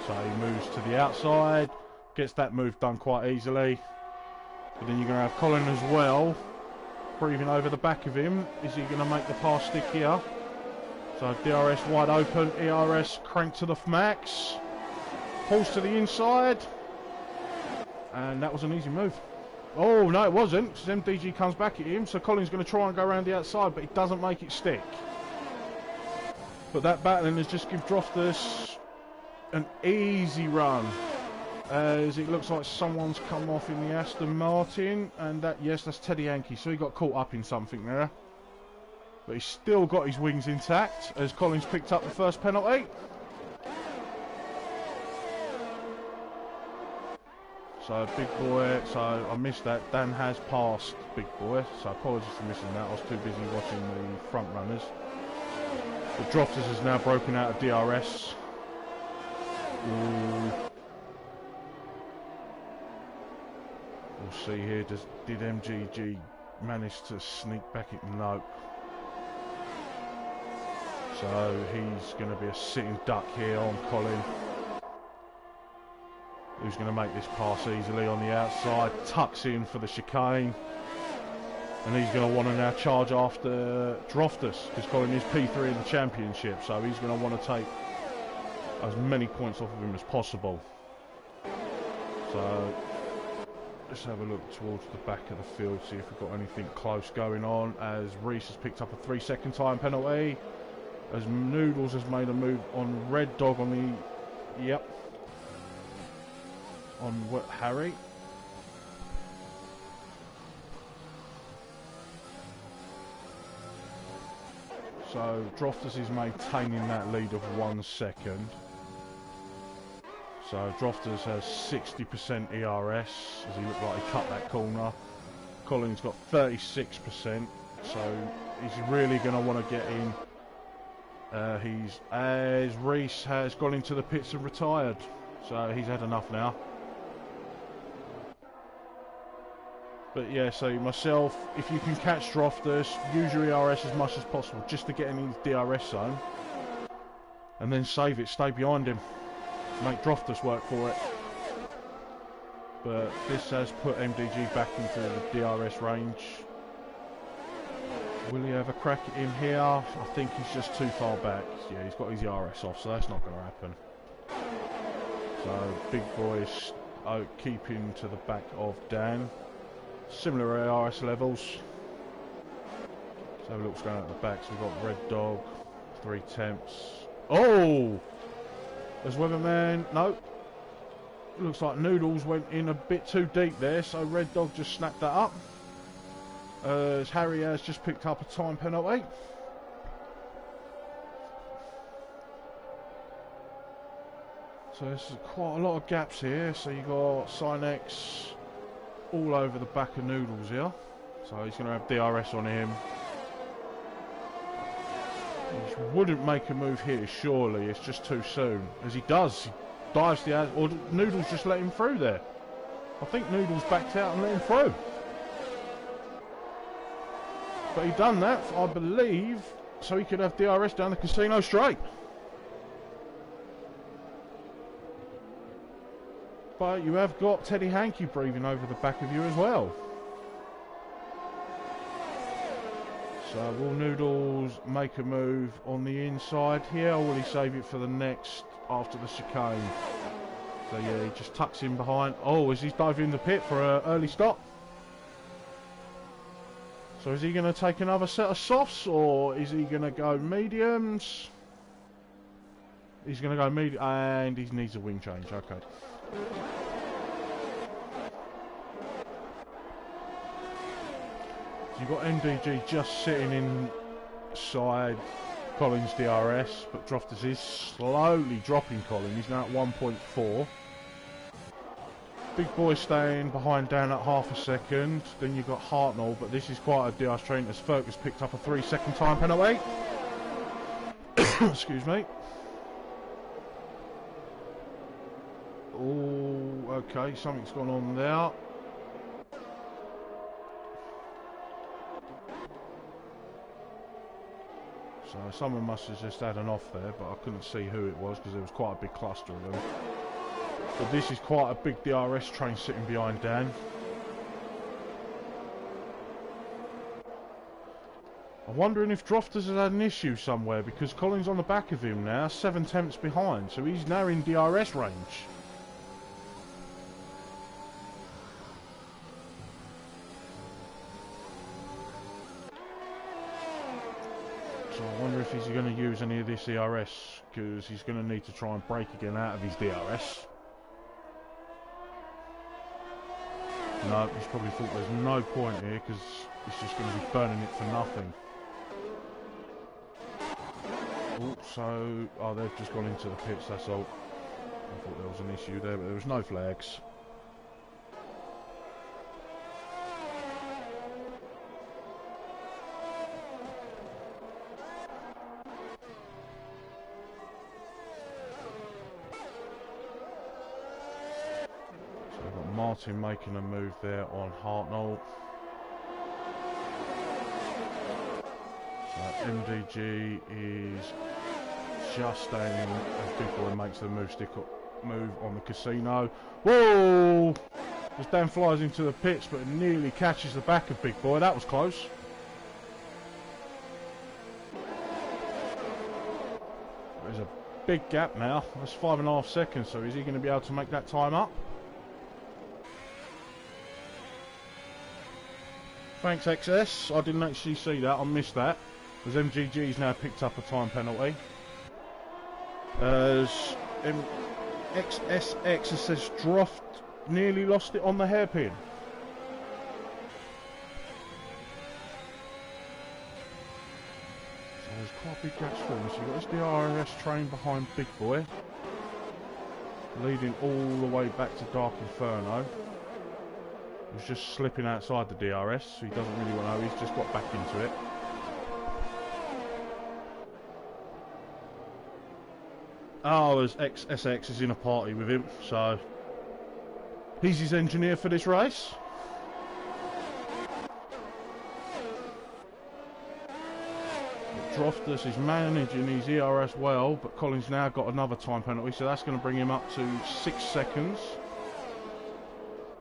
So he moves to the outside, gets that move done quite easily. But then you're going to have Colin as well, breathing over the back of him. Is he going to make the pass stick here? So DRS wide open, ERS cranked to the max. Pulls to the inside. And that was an easy move. Oh, no, it wasn't, because MDG comes back at him, so Colin's going to try and go around the outside, but he doesn't make it stick. But that battling has just given Droftus an easy run, as it looks like someone's come off in the Aston Martin, and that, yes, that's Teddy Yankee, so he got caught up in something there. But he's still got his wings intact, as Colin's picked up the first penalty. So Big Boy, so I missed that. Dan has passed Big Boy, so apologies for missing that. I was too busy watching the front runners. But Droftus has now broken out of DRS. Ooh. We'll see here. Did MGG manage to sneak back in? No. So he's going to be a sitting duck here on Colin. Who's going to make this pass easily on the outside, tucks in for the chicane, and he's going to want to now charge after Droftus, because Colin is P3 in the championship, so he's going to want to take as many points off of him as possible. So let's have a look towards the back of the field, see if we've got anything close going on, as Reese has picked up a 3-second time penalty, as Noodles has made a move on Red Dog on the... Yep. On what, Harry? So Droftus is maintaining that lead of 1 second. So Droftus has 60% ERS, as he looked like he cut that corner. Colin's got 36%, so he's really going to want to get in. As Reese has gone into the pits and retired, so he's had enough now. But yeah, so myself, if you can catch Droftus, use your ERS as much as possible just to get in his DRS zone. And then save it, stay behind him. Make Droftus work for it. But this has put MDG back into the DRS range. Will he have a crack at him here? I think he's just too far back. Yeah, he's got his ERS off, so that's not going to happen. So Big Boy is keeping to the back of Dan. Similar ARS levels. So looks going at the back. So we've got Red Dog, 3 temps. Oh! There's Weatherman. No. Looks like Noodles went in a bit too deep there. So Red Dog just snapped that up. As Harry has just picked up a time penalty. So there's quite a lot of gaps here. So you got Sinex all over the back of Noodles here, so he's going to have DRS on him. He wouldn't make a move here, surely. It's just too soon. As he does, he dives the... Or Noodles just let him through there. I think Noodles backed out and let him through. But he done that, I believe, so he could have DRS down the casino straight. But you have got Teddy Yankee breathing over the back of you as well. So will Noodles make a move on the inside here, or will he save it for the next after the chicane? So yeah, he just tucks in behind. Oh, is he diving in the pit for an early stop? So is he going to take another set of softs, or is he going to go mediums? He's going to go medium, and he needs a wing change. Okay. So you've got MDG just sitting inside Colin's DRS, but Droftus is slowly dropping Colin. He's now at 1.4. Big Boy staying behind Dan at half a second. Then you've got Hartnell, but this is quite a DRS train as Fergus picked up a 3-second time penalty. Excuse me. Oh, okay, something's gone on there. So someone must have just had an off there, but I couldn't see who it was because there was quite a big cluster of them. But this is quite a big DRS train sitting behind Dan. I'm wondering if Drofters has had an issue somewhere, because Colin's on the back of him now, 7 tenths behind, so he's now in DRS range. So I wonder if he's going to use any of this ERS, because he's going to need to try and break again out of his DRS. No, he's probably thought there's no point here, because he's just going to be burning it for nothing. Oh, so, oh, they've just gone into the pits, that's all. I thought there was an issue there, but there was no flags. So we've got Martin making a move there on Hartnell. MDG is just staying in as Big Boy makes the move on the casino. Whoa! As Dan flies into the pits, but nearly catches the back of Big Boy. That was close. There's a big gap now. That's 5.5 seconds. So is he going to be able to make that time up? Thanks, XS. I didn't actually see that. I missed that. As MGG's now picked up a time penalty. As XSX says Droft nearly lost it on the hairpin. So there's quite a big gap for him. So you've got this DRS train behind Big Boy, leading all the way back to Dark Inferno. He's just slipping outside the DRS, so he doesn't really want to know. He's just got back into it. Oh, as XSX is in a party with him, so he's his engineer for this race. Droftus is managing his ERS well, but Colin's now got another time penalty, so that's going to bring him up to 6 seconds.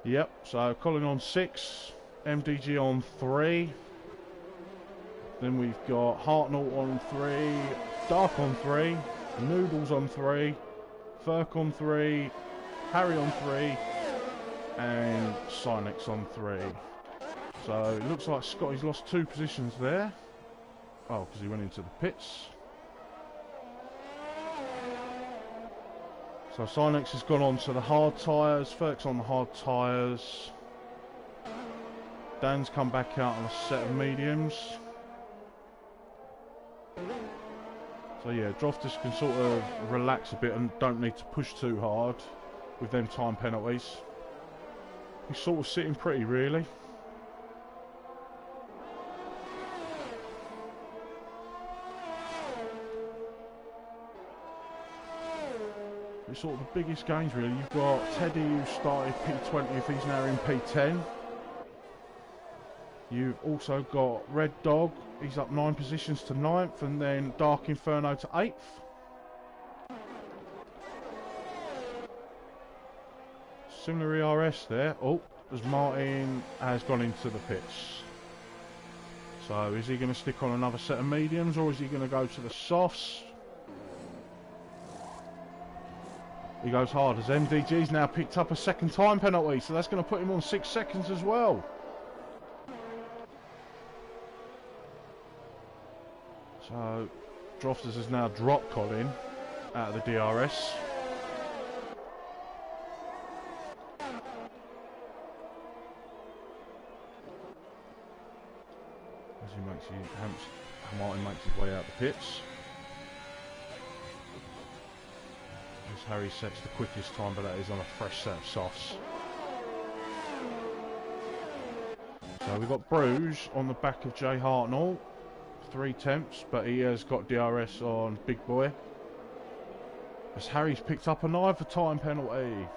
Yep, so Colin on 6, MDG on 3. Then we've got Hartnell on 3, Dark on 3. Noodles on 3, Ferk on 3, Harry on 3, and Sinex on 3. So it looks like Scotty's lost 2 positions there. Oh, because he went into the pits. So Sinex has gone on to the hard tyres, Ferk's on the hard tyres. Dan's come back out on a set of mediums. So yeah, Drofters can sort of relax a bit and don't need to push too hard with them time penalties. He's sort of sitting pretty, really. It's sort of the biggest gains, really. You've got Teddy, who started P20, he's now in P10. You've also got Red Dog, he's up 9 positions to 9th, and then Dark Inferno to 8th. Similar ERS there. Oh, as Martin has gone into the pits. So is he going to stick on another set of mediums, or is he going to go to the softs? He goes hard, as MDG's now picked up a second time penalty, so that's going to put him on 6 seconds as well. So, Drofters has now dropped Colin out of the DRS. As Martin makes his way out the pits. As Harry sets the quickest time, but that is on a fresh set of softs. So we've got Bruges on the back of Jay Hartnell. 3 tenths, but he has got DRS on Big Boy. As Harry's picked up another time penalty.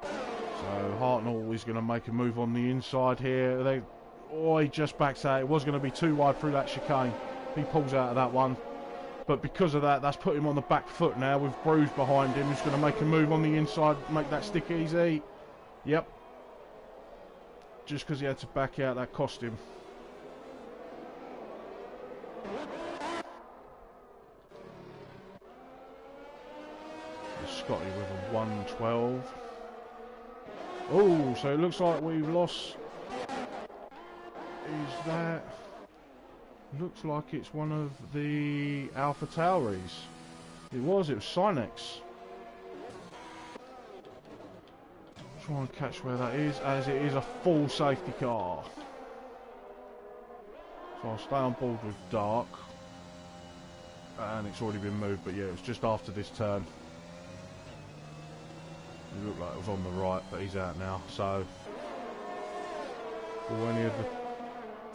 So Hartnell is going to make a move on the inside here. He just backs out. It was going to be too wide through that chicane. He pulls out of that one. But because of that, that's put him on the back foot now with Bruce behind him. He's going to make a move on the inside, make that stick easy. Yep. Just because he had to back out, that cost him. Scotty with a 112. Oh, so it looks like we've lost. Is that? Looks like it's one of the Alpha Tauris. It was Sinex. Try and catch where that is, as it is a full safety car. So I'll stay on board with Dark. And it's already been moved, but yeah, it was just after this turn. It looked like it was on the right, but he's out now. So, will any of the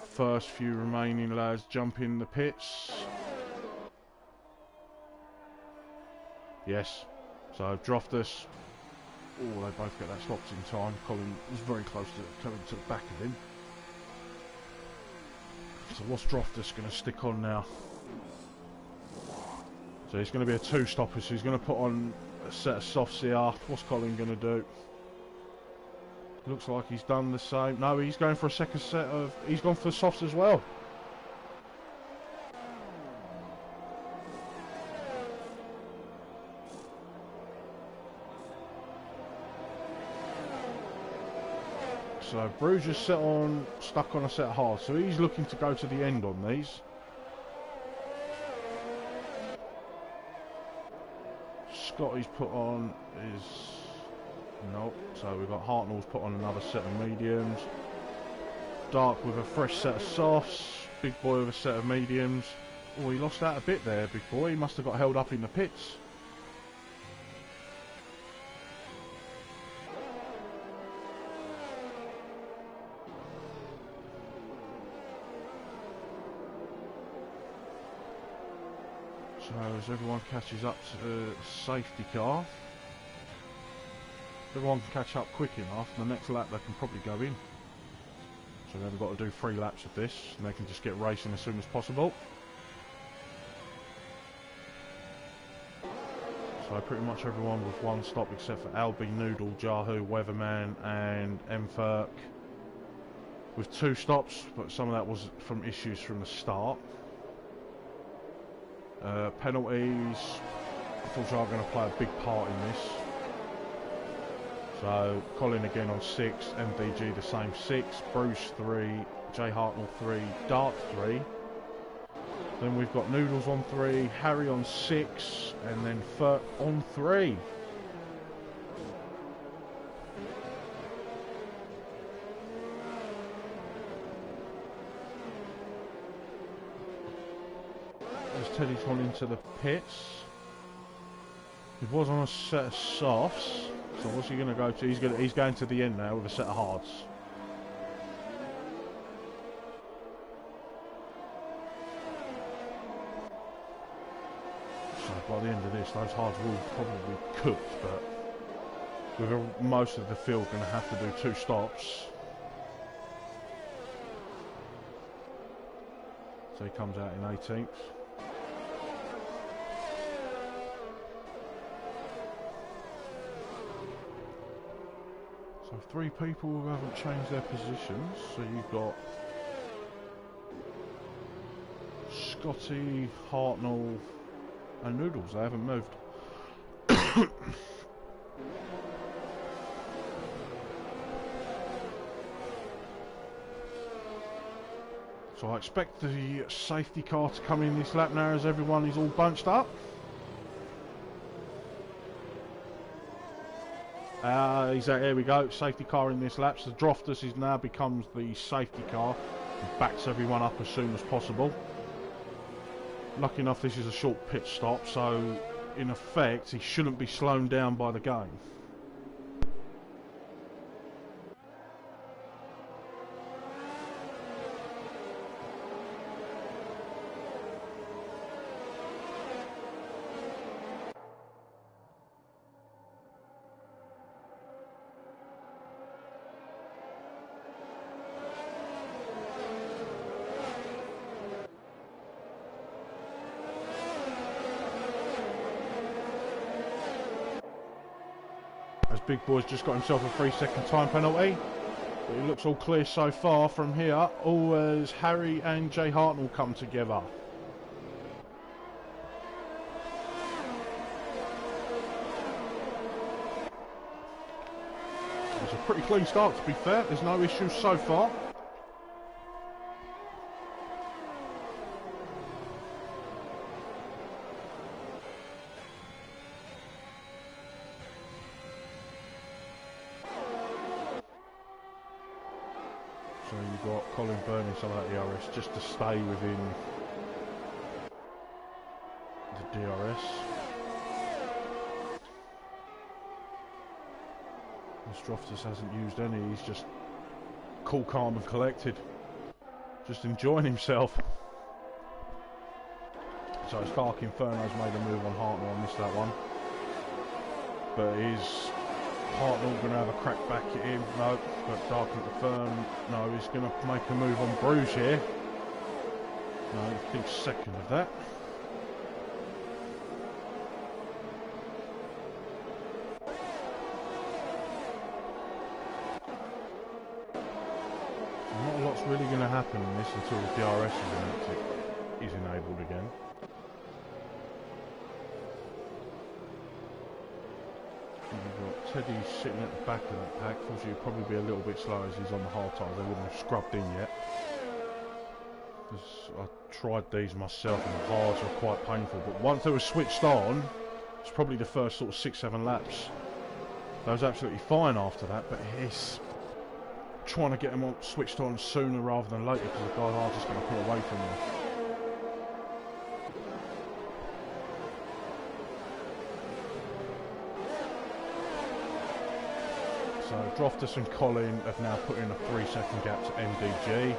first few remaining lads jump in the pits? Yes. So, Droftus. Oh, they both get that stopped in time. Colin was very close to coming to the back of him. So, what's Droftus going to stick on now? So, it's going to be a two-stopper, so he's going to put on a set of softs here. What's Colin going to do? Looks like he's done the same. No, he's going for a second set of... He's gone for softs as well. So Bruges is stuck on a set of hards. So he's looking to go to the end on these. Scotty's put on is... Nope. So we've got Hartnell's put on another set of mediums. Dark with a fresh set of softs. Big Boy with a set of mediums. Oh, he lost out a bit there, Big Boy. He must have got held up in the pits. So as everyone catches up to the safety car, if everyone can catch up quick enough, the next lap they can probably go in. So they haven't got to do 3 laps of this, and they can just get racing as soon as possible. So pretty much everyone with 1 stop except for Albie, Noodle, Jahu, Weatherman and Mferk with 2 stops, but some of that was from issues from the start. Penalties, unfortunately, are going to play a big part in this. So Colin again on 6, MDG the same 6, Bruce 3, Jay Hartnell 3, Dark 3. Then we've got Noodles on 3, Harry on 6, and then Ferk on 3. Teddy's gone into the pits. He was on a set of softs. So what's he going to go to? He's going to the end now with a set of hards. So by the end of this, those hards will probably be cooked, but with most of the field going to have to do 2 stops. So he comes out in 18th. So 3 people who haven't changed their positions. So you've got Scotty, Hartnell and Noodles. They haven't moved. So I expect the safety car to come in this lap now as everyone is all bunched up. Here we go, safety car in this lap. So Droftus is now becomes the safety car and backs everyone up as soon as possible. Lucky enough this is a short pit stop, so in effect he shouldn't be slowed down by the game. As Big Boy's just got himself a 3-second time penalty. But it looks all clear so far from here. All as Harry and Jay Hartnell come together. It's a pretty clean start, to be fair. There's no issues so far. So you've got Colin burning some of that DRS just to stay within the DRS. Stroftus hasn't used any, he's just cool, calm and collected. Just enjoying himself. So it's Dark Inferno's made a move on Hartnell, I missed that one. But is Hartnell going to have a crack back at him? No, but Dark Inferno, no, he's going to make a move on Bruges here. No, I think second of that. Not a lot's really going to happen in this until the DRS is enabled again. You've got Teddy sitting at the back of that pack. Obviously, he'll probably be a little bit slow as he's on the hard tyres. They wouldn't have scrubbed in yet. I tried these myself and the hards were quite painful. But once they were switched on, it's probably the first sort of 6-7 laps. That was absolutely fine after that, but it's trying to get them on, switched on sooner rather than later because the guys are just going to pull away from them. So Droftus and Colin have now put in a 3-second gap to MDG.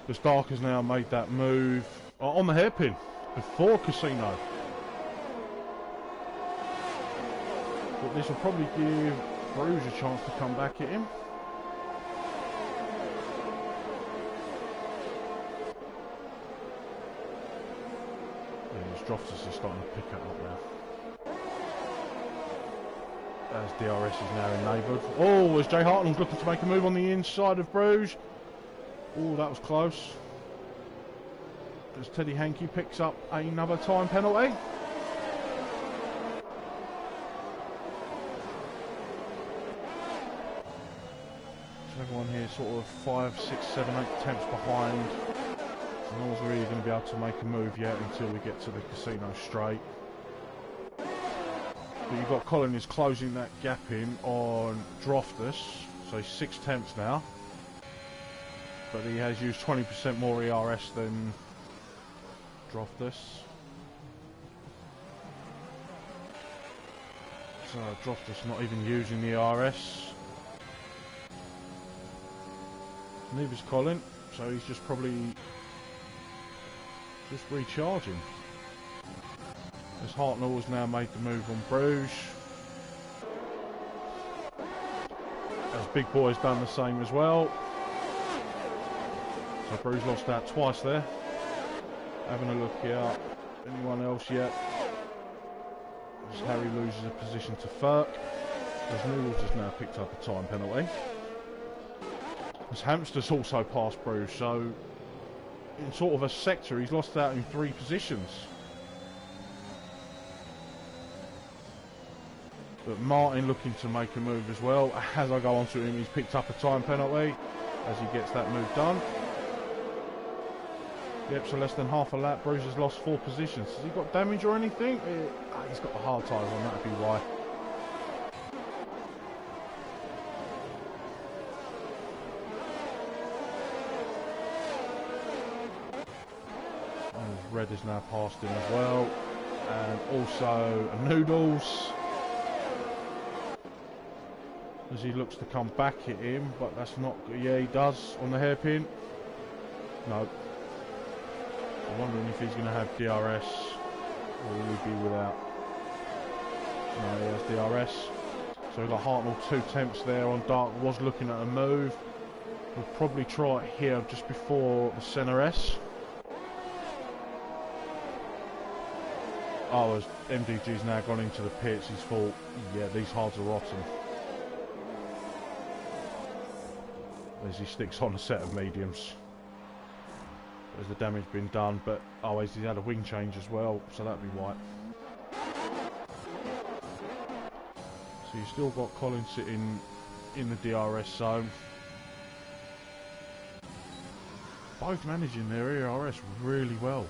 Because Dark has now made that move on the hairpin before Casino. But this will probably give Bruges a chance to come back at him. Droftus is starting to pick it up now. As DRS is now enabled. Oh, as Jay Hartnell's looking to make a move on the inside of Bruges. Oh, that was close. As Teddy Hankey picks up another time penalty. So everyone here sort of 5, 6, 7, 8 attempts behind. No one's really going to be able to make a move yet until we get to the Casino straight. But you've got Colin is closing that gap in on Droftus, so he's 6 tenths now. But he has used 20% more ERS than Droftus. So Droftus not even using the ERS. Neither's Colin, so he's just probably just recharging. As Hartnell has now made the move on Bruges. As Big Boy's done the same as well. So Bruges lost out twice there. Having a look here. Anyone else yet? As Harry loses a position to Ferk. As Noodles has now picked up a time penalty. As Hamster's also passed Bruges, so in sort of a sector, he's lost out in 3 positions. But Martin looking to make a move as well. As I go on to him, he's picked up a time penalty as he gets that move done. Yep, so less than half a lap. Bruce has lost 4 positions. Has he got damage or anything? He's got the hard tyres on, that'd be why. Red is now passed him as well, and also Noodles as he looks to come back at him, but that's not, yeah, he does on the hairpin. No, I'm wondering if he's going to have DRS or will he be without. No, he has DRS. So we've got Hartnell 2 temps there on Dark, was looking at a move. We'll probably try it here just before the centre S. Oh, as MDG's now gone into the pits, he's thought, yeah, these hards are rotten. As he sticks on a set of mediums. Has the damage been done? But oh, he's had a wing change as well, so that'd be white. So you've still got Colin sitting in the DRS zone. Both managing their ERS really well.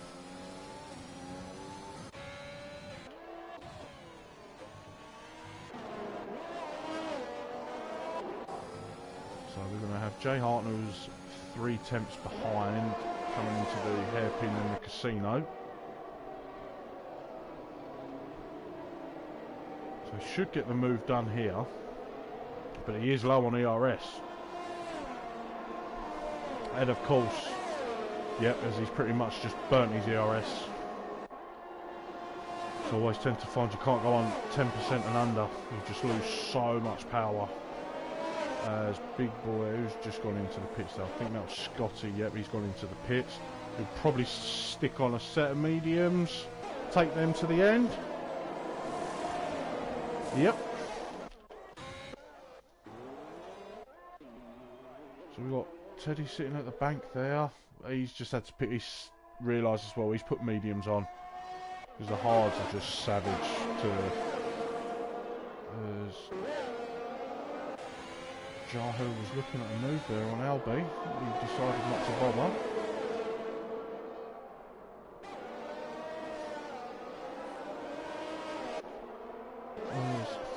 So we're going to have Jay Hartner, who's 3 tenths behind, coming into the hairpin in the casino. So he should get the move done here, but he is low on ERS. And of course, yep, as he's pretty much just burnt his ERS. So I always tend to find you can't go on 10% and under, you just lose so much power. As Big Boy, who's just gone into the pits there, I think that was Scotty, yep, he's gone into the pits. He'll probably stick on a set of mediums, take them to the end. Yep. So we've got Teddy sitting at the bank there. He's just had to pick, he's realised as well, he's put mediums on. Because the hards are just savage to... Jahu was looking at a move there on Albie. He decided not to bother.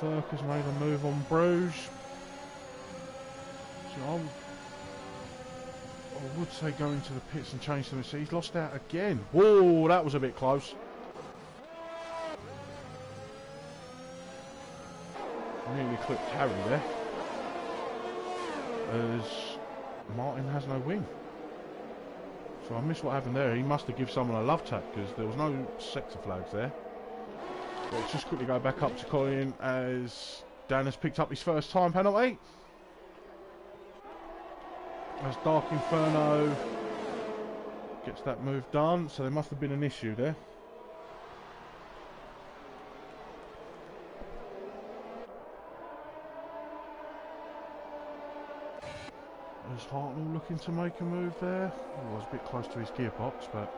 Thurk has made a move on Bruges. So I would say go into the pits and change them. See, he's lost out again. Whoa, that was a bit close. Nearly clipped Harry there. As Martin has no wing. So I missed what happened there. He must have given someone a love tap because there was no sector flags there. Let's just quickly go back up to Colin as Dan has picked up his first time penalty. As Dark Inferno gets that move done, so there must have been an issue there. Is Hartnell looking to make a move there? He was a bit close to his gearbox, but...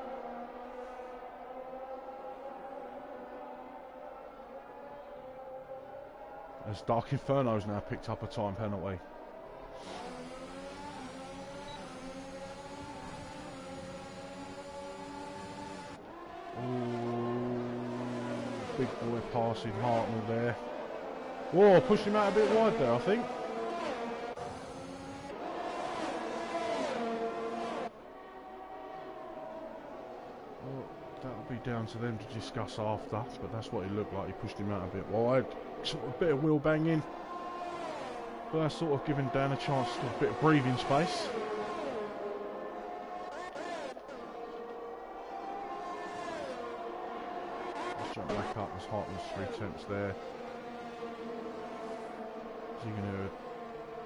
as Dark Inferno's now picked up a time penalty. Ooh, Big Boy passing Hartnell there. Whoa, pushed him out a bit wide there, I think. That'll be down to them to discuss after, but that's what he looked like. He pushed him out a bit wide, sort of a bit of wheel banging, but that's sort of giving Dan a chance to a bit of breathing space. Let's jump back up as Hartman's 3 tenths there. Is he going to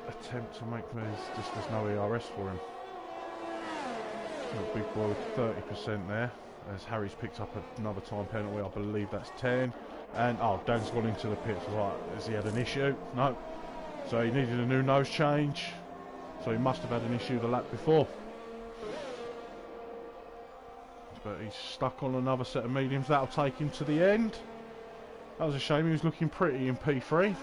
attempt to make those? Just there's no ERS for him. Got Big Boy with 30% there. As Harry's picked up another time penalty, I believe that's 10. And, oh, Dan's gone into the pits. Right, has he had an issue? No. So he needed a new nose change. So he must have had an issue the lap before. But he's stuck on another set of mediums. That'll take him to the end. That was a shame. He was looking pretty in P3.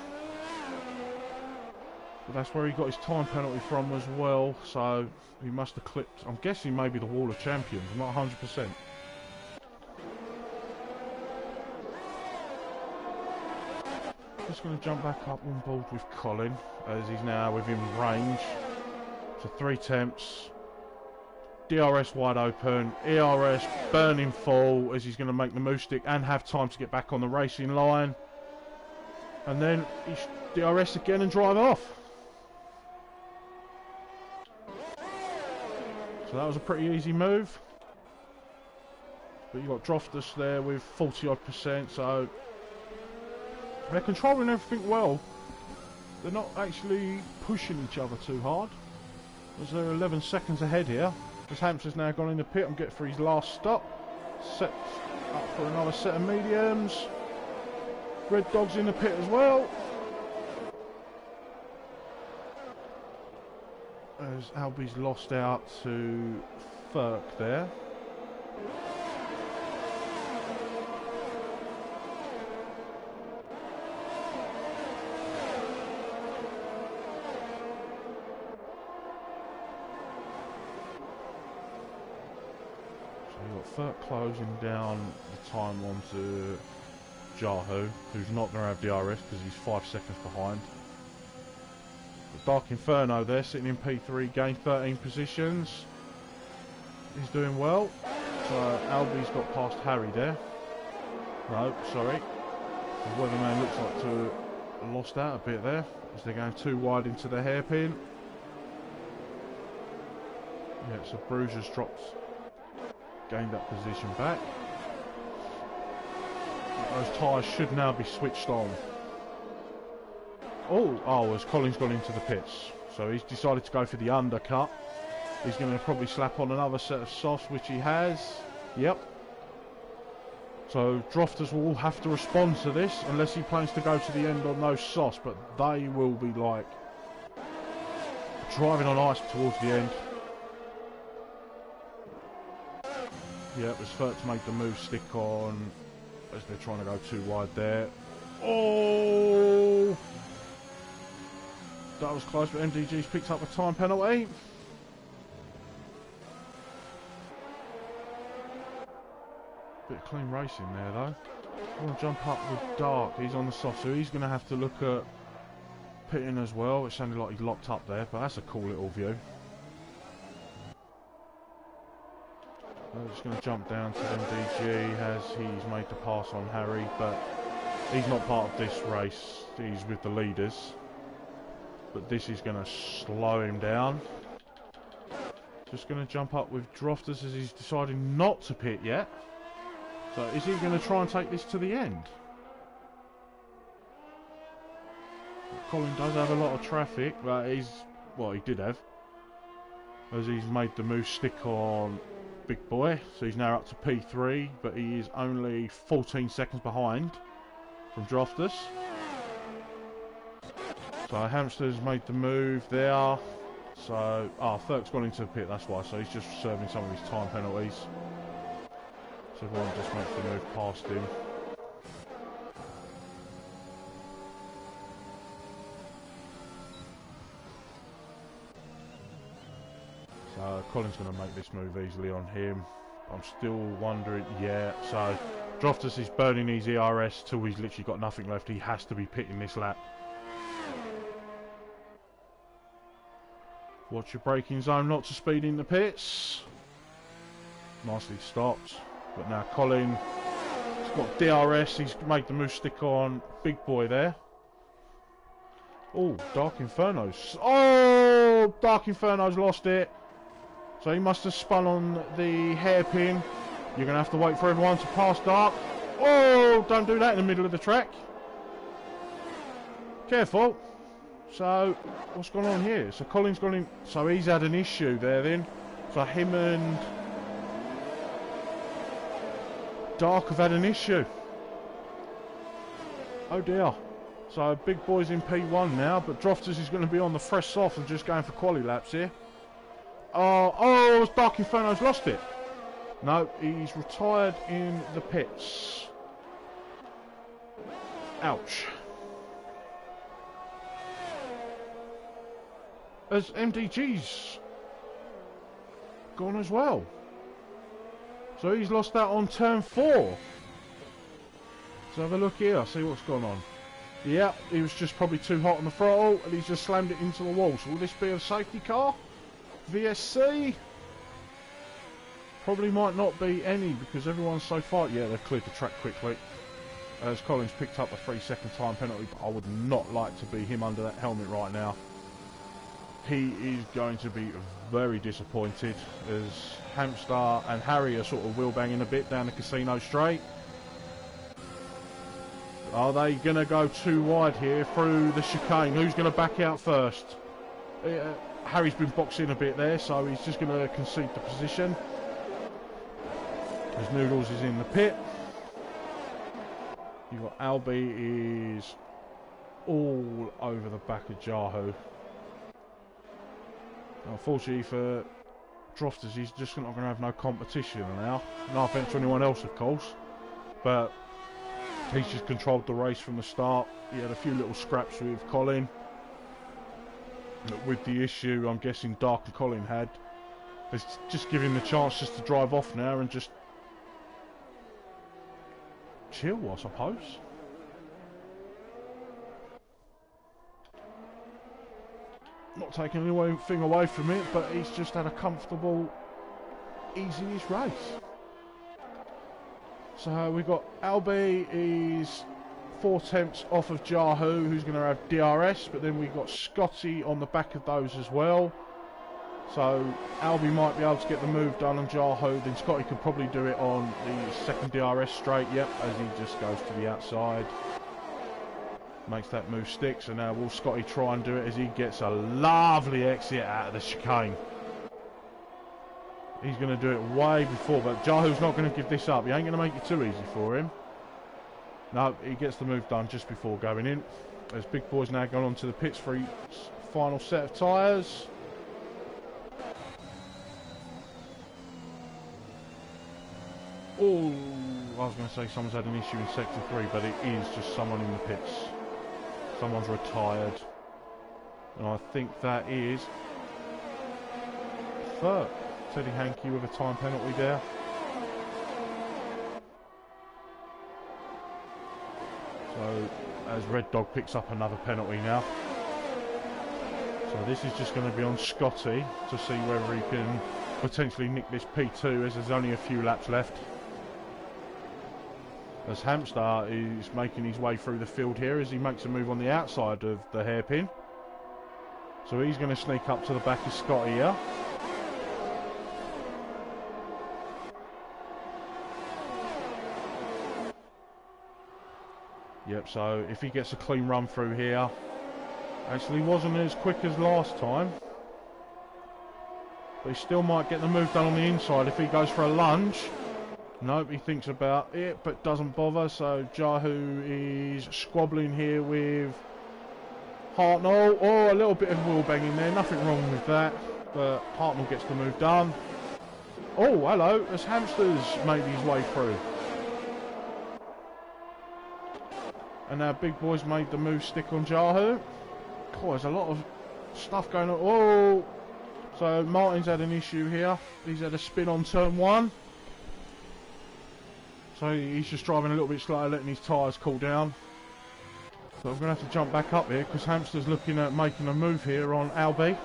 But that's where he got his time penalty from as well. So he must have clipped, I'm guessing maybe the Wall of Champions. I'm not 100%. Just going to jump back up on board with Colin as he's now within range. So 3 temps, DRS wide open, ERS burning full as he's going to make the move stick and have time to get back on the racing line. And then he's DRS again and drive off. So that was a pretty easy move. But you've got Droftus there with 40 odd %, so they're controlling everything well. They're not actually pushing each other too hard. As they're 11 seconds ahead here. As Hampshires now gone in the pit and get for his last stop. Set Up for another set of mediums. Red Dog's in the pit as well. As Albie's lost out to Ferk there. Ferk closing down the time onto Jahu, who's not going to have DRS because he's 5 seconds behind. The Dark Inferno there, sitting in P3, gained 13 positions. He's doing well. So Albie's got past Harry there. No, sorry. The Weatherman looks like to have lost out a bit there, as they're going too wide into the hairpin. Yeah, so Bruiser's dropped. Gained that position back. Those tyres should now be switched on. Oh, as Colin's gone into the pits. So he's decided to go for the undercut. He's going to probably slap on another set of softs, which he has. Yep. So Drofters will have to respond to this, unless he plans to go to the end on those softs. But they will be like driving on ice towards the end. Yeah, it was Ferk to make the move stick on as they're trying to go too wide there. Oh! That was close, but MDG's picked up a time penalty. Bit of clean racing there though. I want to jump up with Dark. He's on the soft, so he's going to have to look at pitting as well. It sounded like he locked up there, but that's a cool little view. I'm just going to jump down to MDG as he's made the pass on Harry, but he's not part of this race. He's with the leaders. But this is going to slow him down. Just going to jump up with Drofters as he's deciding not to pit yet. So is he going to try and take this to the end? Colin does have a lot of traffic, but he did have. As he's made the move stick on Big Boy, so he's now up to P3, but he is only 14 seconds behind from Drofters. So Hamster's made the move there. So, Ferk's gone into the pit, that's why. So he's just serving some of his time penalties. So everyone just makes the move past him. So Colin's going to make this move easily on him. I'm still wondering, yeah, so Drofters is burning his ERS till he's literally got nothing left. He has to be pitting this lap. Watch your braking zone not to speed in the pits. Nicely stopped. But now Colin has got DRS. He's made the move stick on Big Boy there. Oh, Dark Inferno's. Oh, Dark Inferno's lost it. So he must have spun on the hairpin. You're going to have to wait for everyone to pass Dark. Oh, don't do that in the middle of the track. Careful. So, what's going on here? So Colin's gone in. So he's had an issue there then. So him and Dark have had an issue. Oh dear. So Big Boy's in P1 now, but Drofters is going to be on the fresh soft and just going for quali laps here. Oh, Dark Inferno's lost it. No, he's retired in the pits. Ouch. As MDG's gone as well. So he's lost that on turn 4. Let's have a look here, see what's gone on. Yep, he was just probably too hot on the throttle and he's just slammed it into the wall. So will this be a safety car? VSC? Probably might not be any because everyone's so far. Yeah, they've cleared the track quickly. As Colin's picked up a 3-second time penalty, but I would not like to be him under that helmet right now. He is going to be very disappointed as Hamster and Harry are sort of wheel banging a bit down the casino straight. Are they going to go too wide here through the chicane? Who's going to back out first? Harry's been boxed in a bit there, so he's just going to concede the position. As Noodles is in the pit. You've got Albie is all over the back of Jahu. Unfortunately for Drofters, he's just not going to have no competition now. No offence to anyone else, of course. But he's just controlled the race from the start. He had a few little scraps with Colin. With the issue, I'm guessing Dark and Colin had. It's just giving him the chance just to drive off now and just chill, I suppose. Not taking anything away from it, but he's just had a comfortable, easiest race. So we've got Albie is 4 tenths off of Jahu, who's going to have DRS, but then we've got Scotty on the back of those as well. So Albie might be able to get the move done on Jahu, then Scotty could probably do it on the second DRS straight, yep, as he just goes to the outside. Makes that move stick, so now will Scotty try and do it as he gets a lovely exit out of the chicane. He's going to do it way before, but Jahu's not going to give this up. He ain't going to make it too easy for him. No, he gets the move done just before going in. As Big Boy's now gone on to the pits for his final set of tyres. Oh, I was going to say someone's had an issue in Sector 3, but it is just someone in the pits. Someone's retired. And I think that is third. Teddy Hankey with a time penalty there. So, as Red Dog picks up another penalty now. So this is just going to be on Scotty to see whether he can potentially nick this P2 as there's only a few laps left. As Hamster is making his way through the field here as he makes a move on the outside of the hairpin. So he's going to sneak up to the back of Scotty here. Yep, so if he gets a clean run through here, actually wasn't as quick as last time. But he still might get the move done on the inside if he goes for a lunge. Nope, he thinks about it, but doesn't bother. So Jahu is squabbling here with Hartnell. Oh, a little bit of wheel banging there. Nothing wrong with that. But Hartnell gets the move done. Oh, hello. As Hamster's made his way through. And now Big Boy's made the move stick on Jahu. Oh, there's a lot of stuff going on. Oh, so Martin's had an issue here. He's had a spin on turn 1. So he's just driving a little bit slower, letting his tyres cool down. So I'm going to have to jump back up here because Hamster's looking at making a move here on Albie.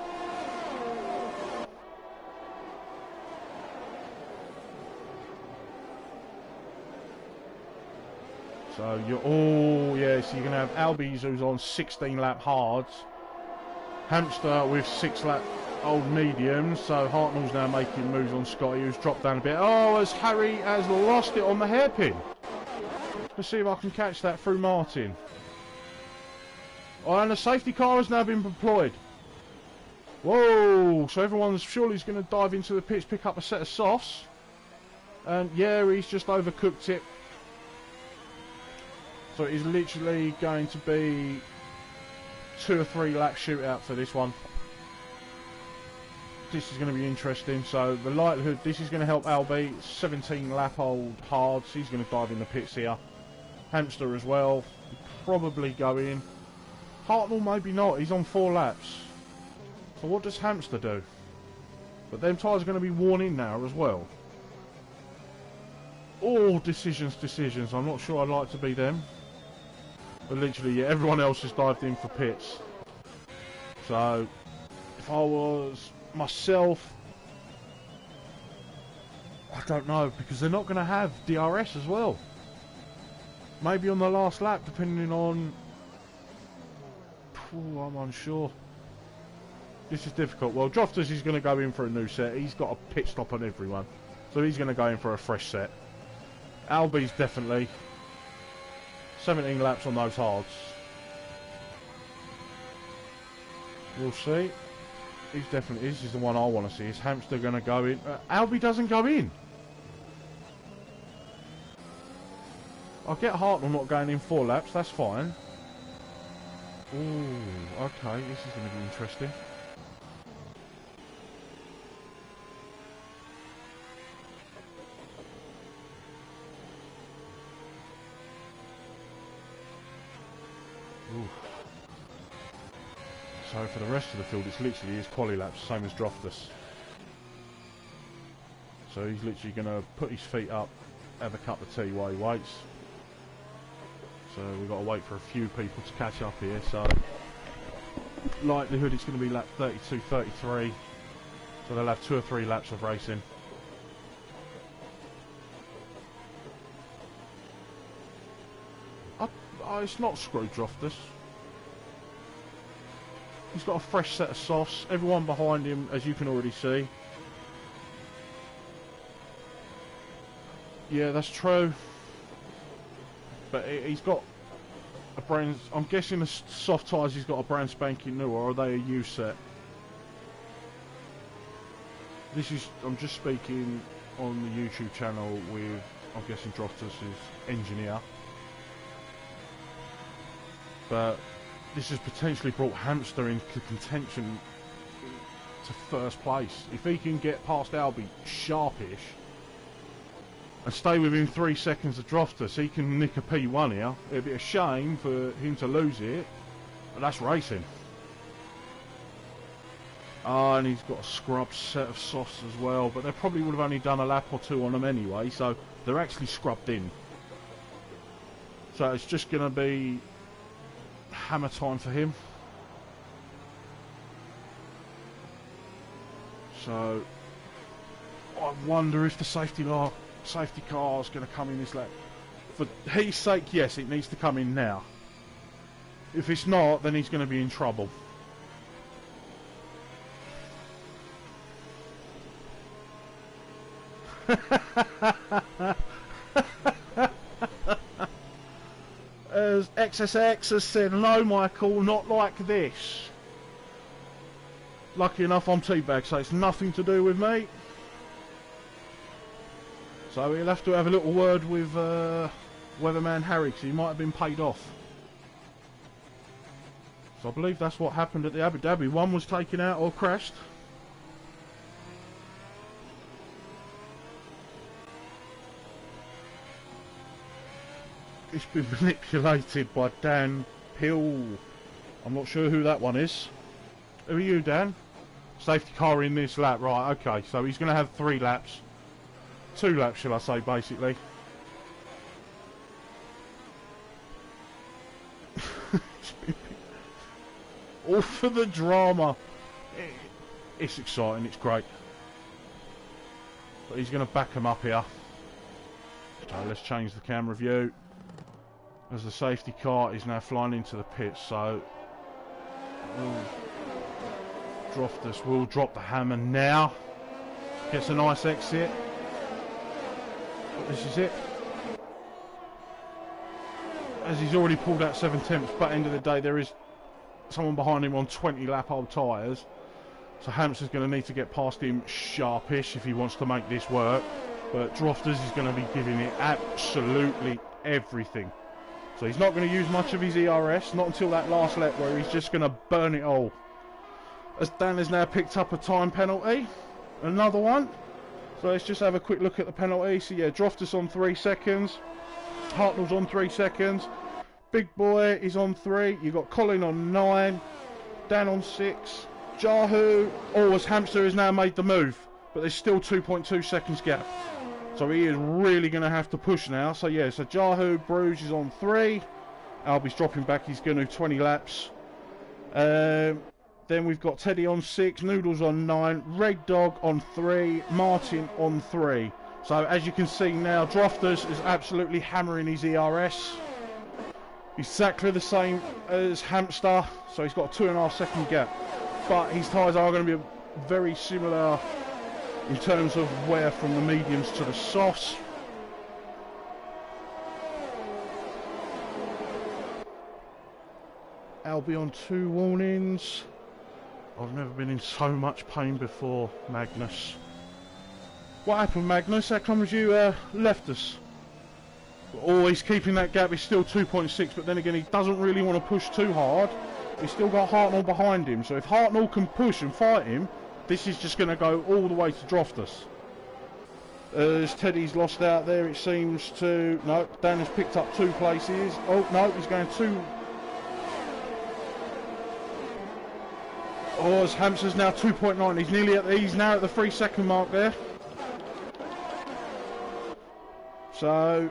So you're, oh yeah, so you're going to have Albie's who's on 16 lap hards. Hamster with 6 lap old mediums, so Hartnell's now making moves on Scotty, who's dropped down a bit. Oh, as Harry has lost it on the hairpin. Let's see if I can catch that through Martin. Oh, and the safety car has now been deployed. Whoa, so everyone's surely going to dive into the pits, pick up a set of softs. And yeah, he's just overcooked it. So it is literally going to be 2 or 3 lap shootout for this one. This is going to be interesting. So the likelihood this is going to help Albie. 17 lap old hards. He's going to dive in the pits here. Hamster as well. Probably go in. Hartnell maybe not. He's on 4 laps. So what does Hamster do? But them tyres are going to be worn in now as well. All decisions. I'm not sure I'd like to be them. But literally, yeah, everyone else has dived in for pits. So if I was myself, I don't know, because they're not going to have DRS as well. Maybe on the last lap, depending on... Ooh, I'm unsure. This is difficult. Well, Drofters is going to go in for a new set. He's got a pit stop on everyone. So he's going to go in for a fresh set. Albie's definitely 17 laps on those hards. We'll see. He's definitely, this is the one I want to see. Is Hamster going to go in? Albie doesn't go in. I get Hartnell not going in 4 laps, that's fine. Ooh, okay, this is going to be interesting. Ooh. So for the rest of the field, it's literally his quali laps, same as Droftus. So he's literally going to put his feet up, have a cup of tea while he waits. So we've got to wait for a few people to catch up here. So likelihood it's going to be lap 32, 33. So they'll have 2 or 3 laps of racing. It's not screwed Droftus. He's got a fresh set of sauce. Everyone behind him, as you can already see. Yeah, that's true. But he's got a brand... I'm guessing the soft tyres he's got a brand spanking new, or are they a used set? This is... I'm just speaking on the YouTube channel with, I'm guessing, Droftus' engineer. But this has potentially brought Hamster into contention to first place. If he can get past Albie sharpish and stay within 3 seconds of Droftus, he can nick a P1 here. It'd be a shame for him to lose it, but that's racing. And he's got a scrub set of sauce as well, but they probably would have only done a lap or 2 on them anyway, so they're actually scrubbed in. So it's just going to be hammer time for him. So I wonder if the safety car is going to come in this lap. For his sake, yes, it needs to come in now. If it's not, then he's going to be in trouble. As XSX has said, no Michael, not like this. Lucky enough I'm teabagged, so it's nothing to do with me. So we'll have to have a little word with Weatherman Harry, because he might have been paid off. So I believe that's what happened at the Abu Dhabi. One was taken out or crashed. It's been manipulated by Dan Pill. I'm not sure who that one is. Who are you, Dan? Safety car in this lap, right, okay. So he's going to have 3 laps. 2 laps, shall I say, basically. All for the drama. It's exciting, it's great. But he's going to back him up here. So let's change the camera view. As the safety car is now flying into the pit, so Droftus will drop the hammer now. Gets a nice exit. But this is it. As he's already pulled out 7 tenths, but end of the day there is someone behind him on 20 lap old tyres. So Hamster's going to need to get past him sharpish if he wants to make this work. But Droftus is going to be giving it absolutely everything. So he's not going to use much of his ERS, not until that last lap where he's just going to burn it all. As Dan has now picked up a time penalty, another one. So let's just have a quick look at the penalty. So yeah, Droftus on 3 seconds, Hartnell's on 3 seconds, Big Boy is on 3, you've got Colin on 9, Dan on 6, Jahu, as Hamster has now made the move, but there's still 2.2 seconds gap. So he is really going to have to push now. So yeah, so Jahu, Bruges is on 3. Albie's dropping back, he's going to 20 laps. Then we've got Teddy on 6, Noodles on 9, Red Dog on 3, Martin on 3. So as you can see now, Droftus is absolutely hammering his ERS. Exactly the same as Hamster, so he's got a 2.5 second gap. But his tyres are going to be very similar in terms of wear from the mediums to the softs. Albie on 2 warnings. I've never been in so much pain before, Magnus. What happened, Magnus? How comes you left us? Oh, he's keeping that gap. He's still 2.6, but then again, he doesn't really want to push too hard. He's still got Hartnell behind him, so if Hartnell can push and fight him, this is just going to go all the way to Droftus. As Teddy's lost out there, it seems to... No, Dan has picked up 2 places. Oh, no, he's going 2... Oh, as Hamster's now 2.9. He's nearly at the... He's now at the 3-second mark there. So,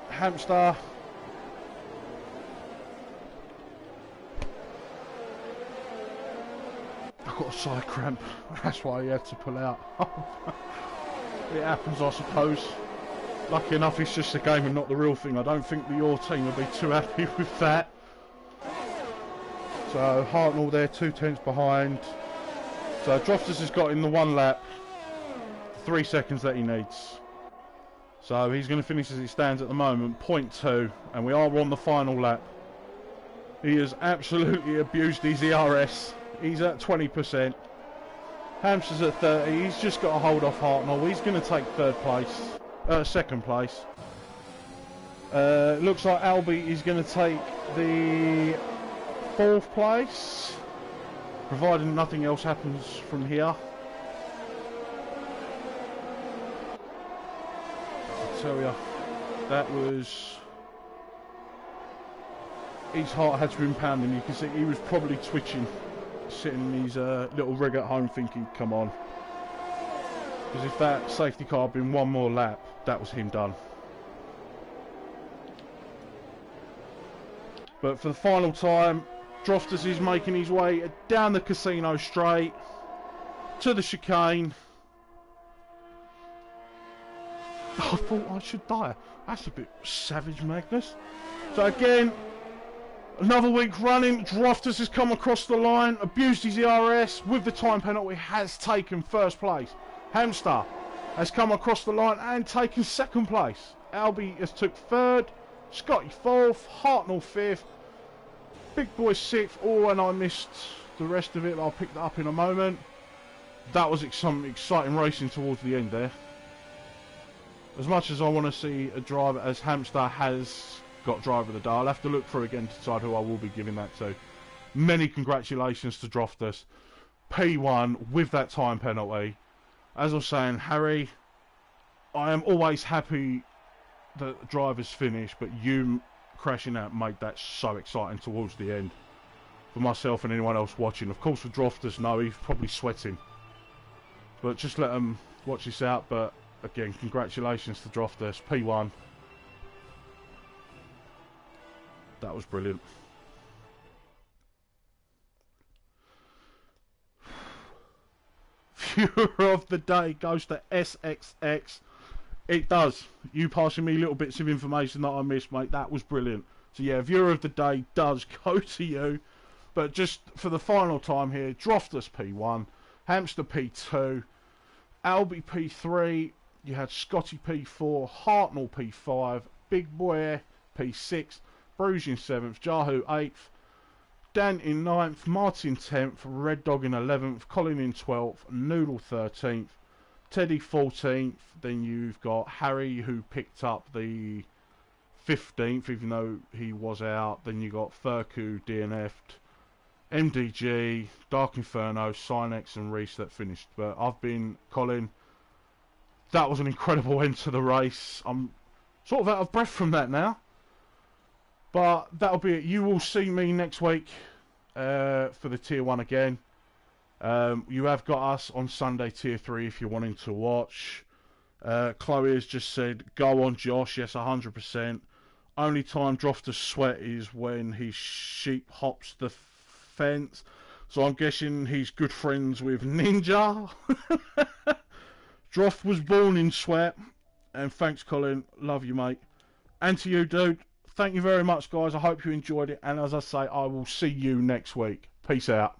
Hamster... I've got a side cramp. That's why he had to pull out. It happens, I suppose. Lucky enough, it's just a game and not the real thing. I don't think your team will be too happy with that. So, Hartnell there, 2/10 behind. So, Droftus has got in the 1 lap, 3 seconds that he needs. So, he's going to finish as it stands at the moment, 0.2, and we are on the final lap. He has absolutely abused his ERS. He's at 20%. Hamster's at 30. He's just got to hold off Hartnell. He's going to take 2nd place. Looks like Albie is going to take the 4th place, providing nothing else happens from here. I tell you, that was... His heart had to been pounding. You can see he was probably twitching, sitting in his little rig at home thinking, come on. Because if that safety car had been 1 more lap, that was him done. But for the final time, Droftus is making his way down the casino straight to the chicane. I thought I should die. That's a bit savage, Magnus. So again, another week running, Droftus has come across the line, abused his ERS with the time penalty, has taken 1st place. Hamster has come across the line and taken 2nd place. Albie has took 3rd, Scotty 4th, Hartnell 5th, Big Boy 6th. Oh, and I missed the rest of it, but I'll pick that up in a moment. That was some exciting racing towards the end there. As much as I want to see a driver as Hamster has got driver of the day, I'll have to look through again to decide who I will be giving that to. Many congratulations to Droftus. P1 with that time penalty. As I was saying, Harry, I am always happy that the drivers finish, but you crashing out made that so exciting towards the end. For myself and anyone else watching. Of course, for Droftus, no, he's probably sweating. But just let them watch this out. But again, congratulations to Droftus. P1. That was brilliant. Viewer of the day goes to SXX. It does. You passing me little bits of information that I missed, mate. That was brilliant. So yeah, viewer of the day does go to you. But just for the final time here, Droftus P1, Hamster P2, Albie P3, you had Scotty P4, Hartnell P5, Big Boy P6, Bruges in 7th, Jahu 8th, Dan in 9th, Martin 10th, Red Dog in 11th, Colin in 12th, Noodle 13th, Teddy 14th, then you've got Harry who picked up the 15th even though he was out, then you got Furku DNF'd, MDG, Dark Inferno, Sinex and Reese that finished. But I've been Colin. That was an incredible end to the race. I'm sort of out of breath from that now. But that'll be it. You will see me next week for the Tier 1 again. You have got us on Sunday Tier 3 if you're wanting to watch. Chloe has just said, go on Josh. Yes, 100%. Only time Droftus sweat is when his sheep hops the fence. So I'm guessing he's good friends with Ninja. Droft was born in sweat. And thanks, Colin. Love you, mate. And to you, dude. Thank you very much, guys. I hope you enjoyed it. And as I say, I will see you next week. Peace out.